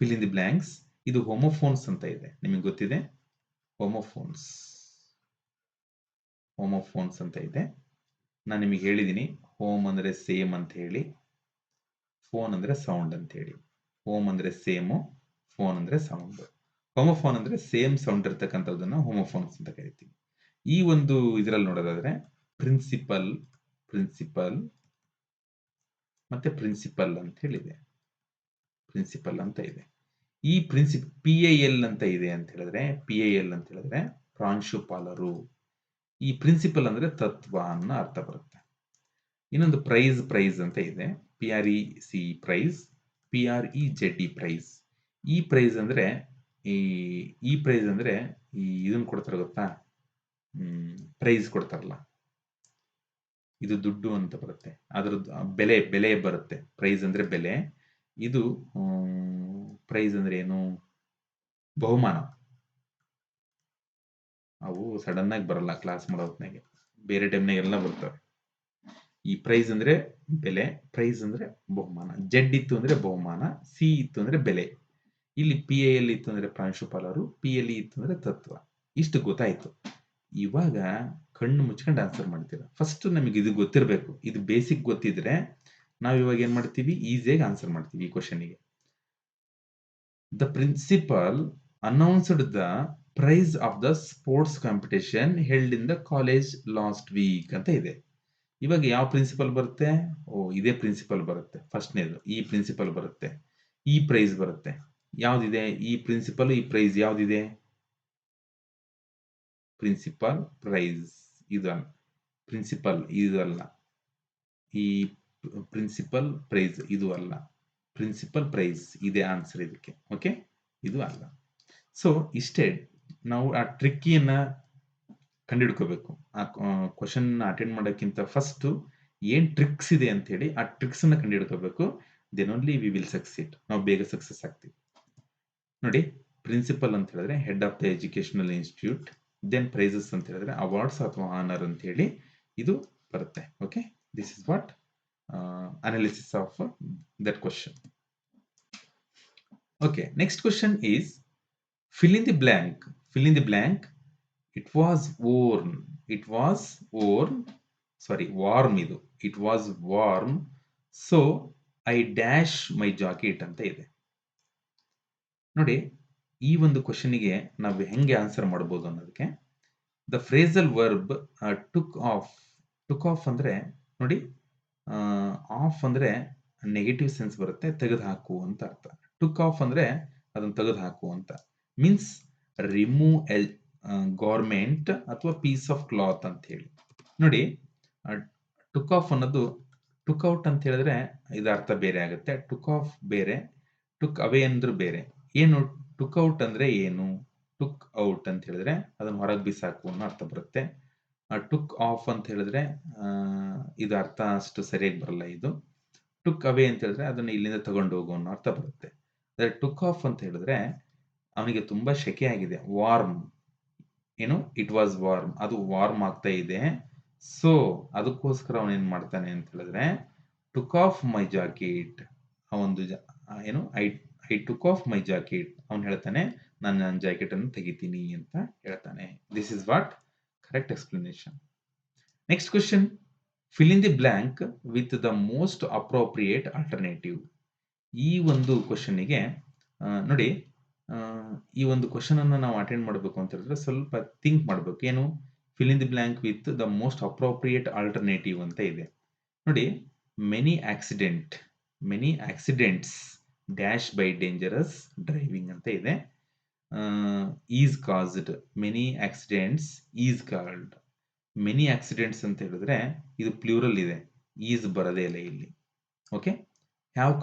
Fill in the blanks ಇದು ಹೋಮೋಫೋನ್ಸ್ ಅಂತ ಇದೆ, ನಿಮಗೆ ಗೊತ್ತಿದೆ. ಹೋಮೋಫೋನ್ಸ್ ಅಂತ ಇದೆ. ನಾನು ನಿಮಗೆ ಹೇಳಿದ್ದೀನಿ, ಹೋಮ್ ಅಂದ್ರೆ ಸೇಮ್ ಅಂತ ಹೇಳಿ, ಫೋನ್ ಅಂದ್ರೆ ಸೌಂಡ್ ಅಂತ ಹೇಳಿ. ಹೋಮ್ ಅಂದ್ರೆ ಸೇಮು, ಫೋನ್ ಅಂದ್ರೆ ಸೌಂಡ್. ಹೋಮೋಫೋನ್ ಅಂದ್ರೆ ಸೇಮ್ ಸೌಂಡ್ ಇರ್ತಕ್ಕಂಥದ್ದನ್ನ ಹೋಮೋಫೋನ್ಸ್ ಅಂತ ಕರಿತೀವಿ. ಈ ಒಂದು ಇದರಲ್ಲಿ ನೋಡೋದಾದ್ರೆ ಪ್ರಿನ್ಸಿಪಲ್ ಮತ್ತೆ ಪ್ರಿನ್ಸಿಪಲ್ ಅಂತ ಹೇಳಿದೆ. ಪ್ರಿನ್ಸಿಪಲ್ ಅಂತ ಇದೆ. ಈ PIL ಅಂತ ಇದೆ ಅಂತ ಹೇಳಿದ್ರೆ, PIL ಅಂತ ಹೇಳಿದ್ರೆ ಪ್ರಾಂಶುಪಾಲರು. ಈ ಪ್ರಿನ್ಸಿಪಲ್ ಅಂದ್ರೆ ತತ್ವ ಅನ್ನೋ ಅರ್ಥ ಬರುತ್ತೆ. ಇನ್ನೊಂದು ಪ್ರೈಸ್ ಅಂತ ಇದೆ. PREC price, PREZE prize. ಈ ಪ್ರೈಸ್ ಅಂದ್ರೆ ಈ ಪ್ರೈಸ್ ಅಂದ್ರೆ ಈ ಇದನ್ನ ಕೊಡ್ತಾರೆ ಗೊತ್ತಾ, ಪ್ರೈಸ್ ಕೊಡ್ತಾರಲ್ಲ, ಇದು ದುಡ್ಡು ಅಂತ ಬರುತ್ತೆ. ಅದ್ರದ್ದು ಬೆಲೆ ಬರುತ್ತೆ. ಪ್ರೈಸ್ ಅಂದ್ರೆ ಬೆಲೆ. ಇದು ಪ್ರೈಸ್ ಅಂದ್ರೆ ಏನು, ಬಹುಮಾನ. ಅವು ಸಡನ್ ಆಗಿ ಬರಲ್ಲ ಕ್ಲಾಸ್ ಮಾಡೋ ಹೊತ್ನಾಗೆ, ಬೇರೆ ಟೈಮ್ನಾಗ ಎಲ್ಲ ಬರ್ತವೆ. ಈ ಪ್ರೈಸ್ ಅಂದ್ರೆ ಬೆಲೆ, ಪ್ರೈಸ್ ಅಂದ್ರೆ ಬಹುಮಾನ. ಜೆಡ್ ಇತ್ತು ಅಂದ್ರೆ ಬಹುಮಾನ, ಸಿ ಇತ್ತು ಅಂದ್ರೆ ಬೆಲೆ. ಇಲ್ಲಿ PIL ಇತ್ತು ಅಂದ್ರೆ ಪ್ರಾಂಶುಪಾಲರು, PLE ಇತ್ತು ಅಂದ್ರೆ ತತ್ವ. ಇಷ್ಟು ಗೊತ್ತಾಯ್ತು. ಇವಾಗ ಕಣ್ಣು ಮುಚ್ಕೊಂಡು ಆನ್ಸರ್ ಮಾಡ್ತೀರಾ. ಫಸ್ಟ್ ನಮಗೆ ಇದು ಗೊತ್ತಿರಬೇಕು. ಇದು ಬೇಸಿಕ್ ಗೊತ್ತಿದ್ರೆ ನಾವು ಇವಾಗ ಏನ್ ಮಾಡ್ತೀವಿ, ಈಸಿಯಾಗಿ ಆನ್ಸರ್ ಮಾಡ್ತೀವಿ ಈ ಕ್ವಶನ್ಗೆ. The principal announced the prize of the sports competition held in the college last week ಅಂತ ಇದೆ. ಇವಾಗ ಯಾವ ಪ್ರಿನ್ಸಿಪಲ್ ಬರುತ್ತೆ? ಇದೇ ಪ್ರಿನ್ಸಿಪಲ್ ಬರುತ್ತೆ. ಫಸ್ಟ್ನೇದು ಈ ಪ್ರಿನ್ಸಿಪಲ್ ಬರುತ್ತೆ, ಈ ಪ್ರೈಸ್ ಬರುತ್ತೆ. ಯಾವ್ದಿದೆ ಈ ಪ್ರಿನ್ಸಿಪಲ್, ಈ ಪ್ರೈಸ್ ಯಾವ್ದಿದೆ? ಪ್ರಿನ್ಸಿಪಲ್ ಪ್ರೈಸ್ ಇದು ಪ್ರಿನ್ಸಿಪಲ್ ಇದು ಅಲ್ಲ, ಈ ಪ್ರಿನ್ಸಿಪಲ್ ಪ್ರೈಸ್ ಇದು ಅಲ್ಲ, ಪ್ರಿನ್ಸಿಪಲ್ ಪ್ರೈಸ್ ಇದೆ ಆನ್ಸರ್ ಇದಕ್ಕೆ. ಓಕೆ, ಇದು ಅಲ್ಲ. ಸೊ ಇಷ್ಟೇ, ನಾವು ಆ ಟ್ರಿಕ್ಕಿಯನ್ನ ಕಂಡುಹಿಡ್ಕೋಬೇಕು. ಆ ಕ್ವಶನ್ ಅಟೆಂಡ್ ಮಾಡೋಕ್ಕಿಂತ ಫಸ್ಟ್ ಏನ್ ಟ್ರಿಕ್ಸ್ ಇದೆ ಅಂತ ಹೇಳಿ ಆ ಟ್ರಿಕ್ಸ್ ಅನ್ನ ಕಂಡುಹಿಡ್ಕೋಬೇಕು. Then only we will succeed, ನಾವು ಬೇಗ ಸಕ್ಸಸ್ ಆಗ್ತೀವಿ. ನೋಡಿ, ಪ್ರಿನ್ಸಿಪಲ್ ಅಂತ ಹೇಳಿದ್ರೆ head of the educational institute, then prizes ಅಂತ ಹೇಳಿದ್ರೆ ಅವಾರ್ಡ್ಸ್ ಅಥವಾ ಆನರ್ ಅಂತ ಹೇಳಿ ಇದು ಬರುತ್ತೆ. Okay, this is what analysis of that question. Okay, next question is fill in the blank. Fill in the blank. It was warm. It was warm. Sorry, warm ಇದು. It was warm. So I dash my jacket ಅಂತ ಇದೆ. ನೋಡಿ, ಈ ಒಂದು ಕ್ವಶನ್ಗೆ ನಾವು ಹೆಂಗೆ answer ಮಾಡಬಹುದು ಅನ್ನೋದಕ್ಕೆ, the phrasal verb took off. Took off ಅಂದ್ರೆ ನೋಡಿ, ಆಫ್ ಅಂದ್ರೆ ನೆಗೆಟಿವ್ ಸೆನ್ಸ್ ಬರುತ್ತೆ, ತೆಗೆದು ಹಾಕು ಅಂತ ಅರ್ಥ. ಟುಕ್ ಆಫ್ ಅಂದ್ರೆ ಅದನ್ನ ತೆಗೆದು ಹಾಕು ಅಂತ. ಮೀನ್ಸ್ ರಿಮೂವ್ ಎ ಗಾರ್ಮೆಂಟ್ ಅಥವಾ ಪೀಸ್ ಆಫ್ ಕ್ಲಾತ್ ಅಂತ ಹೇಳಿ. ನೋಡಿ, ಟುಕ್ ಆಫ್ ಅನ್ನೋದು ಟುಕ್ ಔಟ್ ಅಂತ ಹೇಳಿದ್ರೆ ಇದು ಅರ್ಥ ಬೇರೆ ಆಗುತ್ತೆ. ಟುಕ್ ಆಫ್ ಬೇರೆ, ಟುಕ್ ಅವೇ ಅಂದ್ರೆ ಬೇರೆ. ಏನು ಟುಕ್ ಔಟ್ ಅಂದ್ರೆ ಏನು? ಟುಕ್ ಔಟ್ ಅಂತ ಹೇಳಿದ್ರೆ ಅದನ್ನ ಹೊರಗೆ ಬಿಸಾಕು ಅನ್ನೋ ಅರ್ಥ ಬರುತ್ತೆ. ಟುಕ್ ಆಫ್ ಅಂತ ಹೇಳಿದ್ರೆ ಇದು ಅರ್ಥ ಅಷ್ಟು ಸರಿಯಾಗಿ ಬರಲ್ಲ. ಇದು ಟುಕ್ ಅವೇ ಅಂತ ಹೇಳಿದ್ರೆ ಅದನ್ನ ಇಲ್ಲಿಂದ ತಗೊಂಡು ಹೋಗು ಅನ್ನೋ ಅರ್ಥ ಬರುತ್ತೆ. ಟುಕ್ ಆಫ್ ಅಂತ ಹೇಳಿದ್ರೆ ಅವನಿಗೆ ತುಂಬಾ ಶೆಕೆ ಆಗಿದೆ, ವಾರ್ಮ್. ಏನು, ಇಟ್ ವಾಸ್ ವಾರ್ಮ್, ಅದು ವಾರ್ಮ್ ಆಗ್ತಾ ಇದೆ. ಸೊ ಅದಕ್ಕೋಸ್ಕರ ಅವನು ಏನ್ ಮಾಡ್ತಾನೆ ಅಂತ ಹೇಳಿದ್ರೆ ಟುಕ್ ಆಫ್ ಮೈ ಜಾಕೆಟ್. ಅವನು ಏನು I took off my jacket, ಅವನು ಹೇಳ್ತಾನೆ ನಾನು ನನ್ನ ಜಾಕೆಟ್ ಅನ್ನು ತೆಗಿತೀನಿ ಅಂತ ಹೇಳ್ತಾನೆ. This is what correct explanation. Next question, fill in the blank with the most appropriate alternative. ಈ ಒಂದು ಕ್ವಶನ್ಗೆ ನೋಡಿ, ಈ ಒಂದು ಕ್ವಶನ್ ಅನ್ನು ನಾವು ಅಟೆಂಡ್ ಮಾಡಬೇಕು ಅಂತ ಹೇಳಿದ್ರೆ ಸ್ವಲ್ಪ ಥಿಂಕ್ ಮಾಡಬೇಕು. ಏನು, fill in the blank with the most appropriate alternative ಅಂತ ಇದೆ. ನೋಡಿ, many accidents dash by dangerous driving ಅಂತ ಇದೆ. Is caused, many accidents is called. Many accidents ಅಂತ ಹೇಳಿದ್ರೆ ಇದು ಪ್ಲೂರಲ್ ಇದೆ, ಈಸ್ ಬರದೇ ಇಲ್ಲ ಇಲ್ಲಿ. ಓಕೆ, ಹ್ಯಾವ್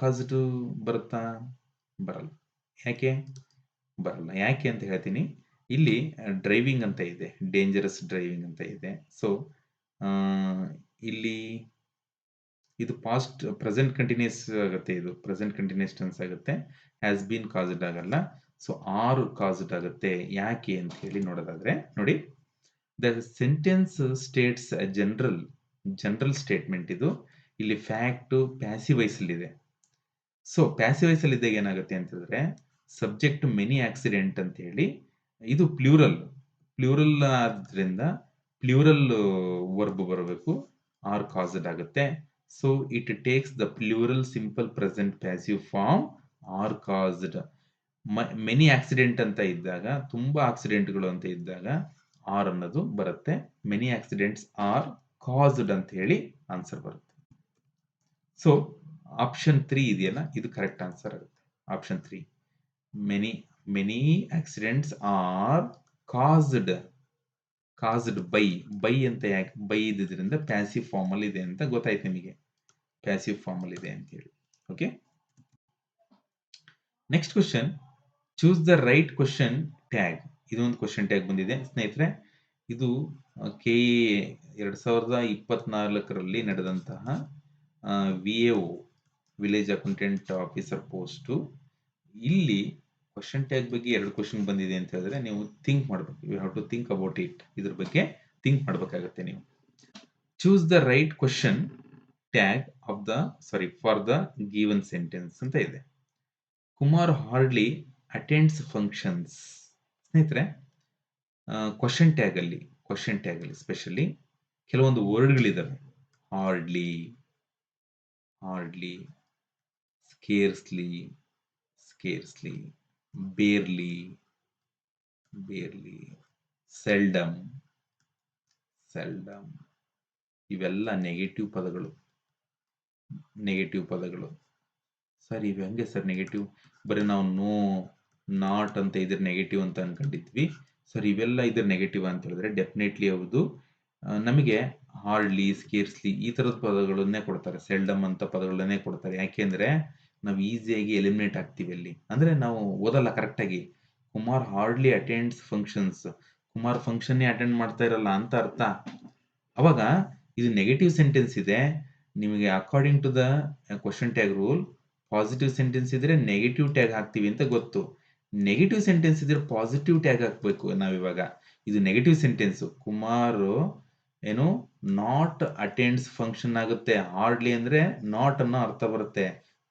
ಕಾಸ್ಡ್ ಬರುತ್ತಾ? ಬರಲ್ಲ. ಯಾಕೆ ಬರಲ್ಲ? ಯಾಕೆ ಅಂತ ಹೇಳ್ತೀನಿ. ಇಲ್ಲಿ ಡ್ರೈವಿಂಗ್ ಅಂತ ಇದೆ, ಡೇಂಜರಸ್ ಡ್ರೈವಿಂಗ್ ಅಂತ ಇದೆ. ಸೊ ಇಲ್ಲಿ ಇದು ಪಾಸ್ಟ್ ಪ್ರೆಸೆಂಟ್ ಕಂಟಿನ್ಯೂಸ್ ಆಗುತ್ತೆ, ಇದು ಪ್ರೆಸೆಂಟ್ ಕಂಟಿನ್ಯೂಸ್ ಟೆನ್ಸ್ ಆಗುತ್ತೆ, ಹ್ಯಾಸ್ ಬೀನ್ ಕಾಸ್ಡ್ ಆಗಲ್ಲ. ಸೊ ಆರ್ ಕಾಸ್ಡ್ ಆಗುತ್ತೆ. ಯಾಕೆ ಅಂತ ಹೇಳಿ ನೋಡೋದಾದ್ರೆ ನೋಡಿ, the sentence States general statement. ಇದು ಇಲ್ಲಿ ಫ್ಯಾಕ್ಟ್ ಪ್ಯಾಸಿವ್ ವಾಯ್ಸ್ ಅಲ್ಲಿ ಇದೆ. ಸೊ ಪ್ಯಾಸಿವ್ ವಾಯ್ಸ್ ಅಲ್ಲಿ ಇದ್ದಾಗ ಏನಾಗುತ್ತೆ ಅಂತ ಹೇಳಿದ್ರೆ ಸಬ್ಜೆಕ್ಟ್ ಮೆನಿ ಆಕ್ಸಿಡೆಂಟ್ ಅಂತ ಹೇಳಿ ಇದು ಪ್ಲೂರಲ್ ಆದ್ರಿಂದ ಪ್ಲೂರಲ್ ವರ್ಬ್ ಬರಬೇಕು, ಆರ್ ಕಾಸ್ಡ್ ಆಗುತ್ತೆ. So it takes the plural simple present passive form are caused. Many accident ಅಂತ ಇದ್ದಾಗ, ತುಂಬಾ ಆಕ್ಸಿಡೆಂಟ್ಗಳು ಅಂತ ಇದ್ದಾಗ ಆರ್ ಅನ್ನೋದು ಬರುತ್ತೆ. ಮೆನಿ ಆಕ್ಸಿಡೆಂಟ್ಸ್ ಆರ್ ಕಾಸ್ಡ್ ಅಂತ ಹೇಳಿ ಆನ್ಸರ್ ಬರುತ್ತೆ. ಸೊ ಆಪ್ಷನ್ 3 ಇದೆಯಲ್ಲ, ಇದು ಕರೆಕ್ಟ್ ಆನ್ಸರ್ ಆಗುತ್ತೆ. Option 3, many accidents are caused by ಅಂತ. ಯಾಕೆ ಬೈ ಇದ್ರಿಂದ ಪ್ಯಾಸಿವ್ ಫಾರ್ಮ್ ಅಲ್ಲಿ ಇದೆ ಅಂತ ಗೊತ್ತಾಯ್ತು ನಿಮಗೆ, ಪ್ಯಾಸಿವ್ ಫಾರ್ಮ್ ಅಲ್ಲಿ ಇದೆ ಅಂತ ಹೇಳಿ. Okay, next question, choose the right question tag. ಇದೊಂದು ಕ್ವಶನ್ ಟ್ಯಾಗ್ ಬಂದಿದೆ ಸ್ನೇಹಿತರೆ. ಇದು KA 2024ರಲ್ಲಿ ನಡೆದಂತಹ VAO village accountant officer post. ಇಲ್ಲಿ ಕ್ವಶನ್ ಟ್ಯಾಗ್ ಬಗ್ಗೆ 2 ಕ್ವಶನ್ ಬಂದಿದೆ ಅಂತ ಹೇಳಿದ್ರೆ ನೀವು ಥಿಂಕ್ ಮಾಡಬೇಕು. You have to think about it. ಇದ್ರ ಬಗ್ಗೆ ಥಿಂಕ್ ಮಾಡಬೇಕಾಗುತ್ತೆ ನೀವು. Choose the right question tag of the for the given sentence ಅಂತ ಇದೆ. Kumar hardly attends functions. ಸ್ನೇಹಿತರೆ, ಕ್ವಶನ್ ಟ್ಯಾಗ್ ಅಲ್ಲಿ ಸ್ಪೆಷಲಿ ಕೆಲವೊಂದು ವರ್ಡ್ಗಳಿದಾವೆ. Hardly, hardly, scarcely, scarcely, barely, barely, seldom, seldom. ಇವೆಲ್ಲ ನೆಗೆಟಿವ್ ಪದಗಳು. ನೆಗೆಟಿವ್ ಪದಗಳು. ಸರ್ ಇವು ಹೆಂಗೆ ಸರ್ ನೆಗೆಟಿವ್? ಬರೀ ನಾವು ನೋ, ನಾಟ್ ಅಂತ ಇದ್ರೆ ನೆಗೆಟಿವ್ ಅಂತ ಅನ್ಕೊಂಡಿದ್ವಿ. ಸರ್ ಇವೆಲ್ಲ ಇದ್ರ ನೆಗೆಟಿವ್ ಅಂತ ಹೇಳಿದ್ರೆ ಡೆಫಿನೆಟ್ಲಿ ಹೌದು. ನಮಗೆ ಹಾರ್ಡ್ಲಿ, ಸ್ಕೇರ್ಸ್ಲಿ ಈ ತರದ ಪದಗಳನ್ನೇ ಕೊಡ್ತಾರೆ, ಸೆಲ್ಡಮ್ ಅಂತ ಪದಗಳನ್ನೇ ಕೊಡ್ತಾರೆ. ಯಾಕೆಂದ್ರೆ ನಾವು ಈಸಿಯಾಗಿ ಎಲಿಮಿನೇಟ್ ಆಗ್ತೀವಿ ಅಲ್ಲಿ. ಅಂದ್ರೆ ನಾವು ಓದಲ್ಲ ಕರೆಕ್ಟಾಗಿ. Kumar hardly attends functions, Kumar ಫಂಕ್ಷನ್ನೇ ಅಟೆಂಡ್ ಮಾಡ್ತಾ ಇರಲ್ಲ ಅಂತ ಅರ್ಥ. ಅವಾಗ ಇದು ನೆಗೆಟಿವ್ ಸೆಂಟೆನ್ಸ್ ಇದೆ. ನಿಮಗೆ according to the question tag rule positive sentence ಇದ್ರೆ ನೆಗೆಟಿವ್ ಟ್ಯಾಗ್ ಹಾಕ್ತೀವಿ ಅಂತ ಗೊತ್ತು. ನೆಗೆಟಿವ್ ಸೆಂಟೆನ್ಸ್ ಇದ್ರೆ ಪಾಸಿಟಿವ್ ಟ್ಯಾಗ್ ಹಾಕ್ಬೇಕು ನಾವಿವಾಗ. ಇದು ನೆಗೆಟಿವ್ ಸೆಂಟೆನ್ಸ್. ಕುಮಾರ್ ಏನು ನಾಟ್ ಅಟೆಂಡ್ಸ್ ಫಂಕ್ಷನ್ ಆಗುತ್ತೆ. ಹಾರ್ಡ್ಲಿ ಅಂದ್ರೆ ನಾಟ್ ಅನ್ನೋ ಅರ್ಥ ಬರುತ್ತೆ.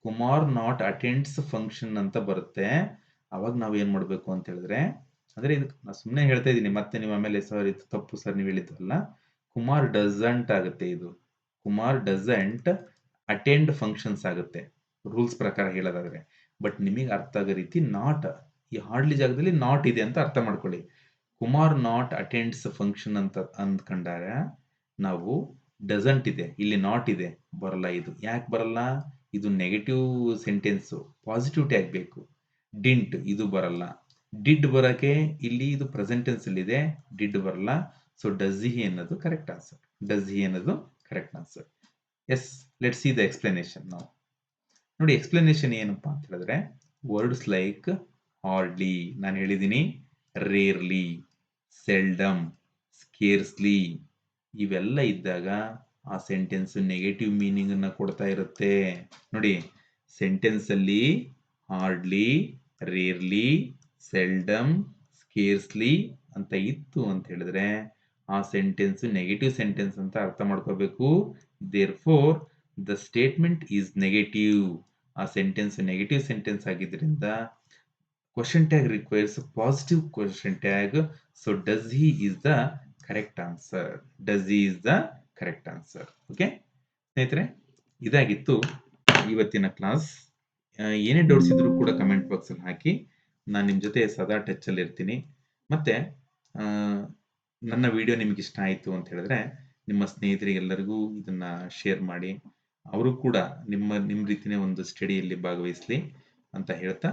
ಕುಮಾರ್ ನಾಟ್ ಅಟೆಂಡ್ಸ್ ಫಂಕ್ಷನ್ ಅಂತ ಬರುತ್ತೆ. ಅವಾಗ ನಾವ್ ಏನ್ ಮಾಡ್ಬೇಕು ಅಂತ ಹೇಳಿದ್ರೆ, ಅಂದ್ರೆ ಇದಕ್ಕೆ ನಾನು ಸುಮ್ಮನೆ ಹೇಳ್ತಾ ಇದ್ದೀನಿ, ಮತ್ತೆ ನೀವು ಆಮೇಲೆ ಸರ್ ಇದು ತಪ್ಪು ಸರ್ ನೀವು ಹೇಳಿದ್ರಲ್ಲ. ಕುಮಾರ್ ಡಸಂಟ್ ಆಗುತ್ತೆ ಇದು. ಕುಮಾರ್ ಡಸಂಟ್ ಅಟೆಂಡ್ ಫಂಕ್ಷನ್ಸ್ ಆಗುತ್ತೆ ರೂಲ್ಸ್ ಪ್ರಕಾರ ಹೇಳೋದಾದ್ರೆ. ಬಟ್ ನಿಮಗೆ ಅರ್ಥ ಆಗೋ ರೀತಿ ನಾಟ್, ಈ ಹಾರ್ಡ್ಲಿ ಜಾಗದಲ್ಲಿ ನಾಟ್ ಇದೆ ಅಂತ ಅರ್ಥ ಮಾಡ್ಕೊಳ್ಳಿ. ಕುಮಾರ್ ನಾಟ್ ಅಟೆಂಡ್ಸ್ ಫಂಕ್ಷನ್ ಅಂತ ಅಂದ್ಕೊಂಡಾಗ ನಾವು ಡಸಂಟ್ ಇದೆ, ಇಲ್ಲಿ ನಾಟ್ ಇದೆ, ಬರಲ್ಲ. ಇದು ಯಾಕೆ ಬರಲ್ಲ? ಇದು ನೆಗೆಟಿವ್ ಸೆಂಟೆನ್ಸ್, ಪಾಸಿಟಿವ್ ಟ್ಯಾಗ್ ಬೇಕು. ಡಿಂಟ್ ಇದು ಬರಲ್ಲ. ಡಿಡ್ ಬರಕ್ಕೆ ಇಲ್ಲಿ ಇದು ಪ್ರೆಸೆಂಟ್ ಟೆನ್ಸ್ ಅಲ್ಲಿ ಇದೆ, ಡಿಡ್ ಬರಲ್ಲ. ಸೊ ಡಸ್ ಹಿ ಅನ್ನೋದು ಕರೆಕ್ಟ್ ಆನ್ಸರ್. ಡಸ್ ಹಿ ಅನ್ನೋದು correct answer. Yes, let's see the explanation ನಾವು. ನೋಡಿ ಎಕ್ಸ್ಪ್ಲನೇಷನ್ ಏನಪ್ಪಾ ಅಂತ ಹೇಳಿದ್ರೆ, ವರ್ಡ್ಸ್ ಲೈಕ್ ಹಾರ್ಡ್ಲಿ ನಾನು ಹೇಳಿದ್ದೀನಿ, ರೇರ್ಲಿ, ಸೆಲ್ಡಮ್, ಸ್ಕೇರ್ಸ್ಲಿ ಇವೆಲ್ಲ ಇದ್ದಾಗ ಆ ಸೆಂಟೆನ್ಸ್ ನೆಗೆಟಿವ್ ಮೀನಿಂಗ್ ಅನ್ನ ಕೊಡ್ತಾ ಇರುತ್ತೆ. ನೋಡಿ ಸೆಂಟೆನ್ಸ್ ಅಲ್ಲಿ ಹಾರ್ಡ್ಲಿ, ರೇರ್ಲಿ, ಸೆಲ್ಡಮ್, ಸ್ಕೇರ್ಸ್ಲಿ ಅಂತ ಇತ್ತು ಅಂತ ಹೇಳಿದ್ರೆ ಆ ಸೆಂಟೆನ್ಸ್ ನೆಗೆಟಿವ್ ಸೆಂಟೆನ್ಸ್ ಅಂತ ಅರ್ಥ ಮಾಡ್ಕೋಬೇಕು. Therefore the statement is negative. ಆ ಸೆಂಟೆನ್ಸ್ ನೆಗೆಟಿವ್ ಸೆಂಟೆನ್ಸ್ ಆಗಿದ್ರಿಂದ question tag requires positive question tag. So does he is the correct answer. Does he is the correct answer. Okay ಸ್ನೇಹಿತರೆ, ಇದಾಗಿತ್ತು ಇವತ್ತಿನ class. ಏನೇ doubts ಇದ್ರೂ ಕೂಡ ಕಮೆಂಟ್ ಬಾಕ್ಸ್ ಅಲ್ಲಿ ಹಾಕಿ. ನಾನು ನಿಮ್ಮ ಜೊತೆ ಸದಾ ಟಚ್ ಅಲ್ಲಿ ಇರ್ತೀನಿ. ಮತ್ತೆ ನನ್ನ ವಿಡಿಯೋ ನಿಮ್ಗೆ ಇಷ್ಟ ಆಯ್ತು ಅಂತ ಹೇಳಿದ್ರೆ ನಿಮ್ಮ ಸ್ನೇಹಿತರಿಗೆಲ್ಲರಿಗೂ ಇದನ್ನ ಶೇರ್ ಮಾಡಿ. ಅವರು ಕೂಡ ನಿಮ್ಮ ರೀತಿನೇ ಒಂದು ಸ್ಟಡಿಯಲ್ಲಿ ಭಾಗವಹಿಸ್ಲಿ ಅಂತ ಹೇಳ್ತಾ,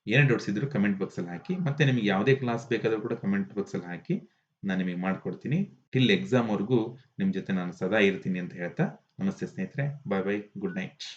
ಏನೇ ಡೌಟ್ಸ್ ಇದ್ರು ಕಮೆಂಟ್ ಬಾಕ್ಸ್ ಅಲ್ಲಿ ಹಾಕಿ. ಮತ್ತೆ ನಿಮಗೆ ಯಾವುದೇ ಕ್ಲಾಸ್ ಬೇಕಾದ್ರೂ ಕೂಡ ಕಮೆಂಟ್ ಬಾಕ್ಸ್ ಅಲ್ಲಿ ಹಾಕಿ, ನಾನು ನಿಮಗೆ ಮಾಡ್ಕೊಡ್ತೀನಿ. ಟಿಲ್ ಎಕ್ಸಾಮ್ ವರ್ಗೂ ನಿಮ್ ಜೊತೆ ನಾನು ಸದಾ ಇರ್ತೀನಿ ಅಂತ ಹೇಳ್ತಾ, ನಮಸ್ತೆ ಸ್ನೇಹಿತರೆ, ಬಾಯ್ ಬಾಯ್, ಗುಡ್ ನೈಟ್.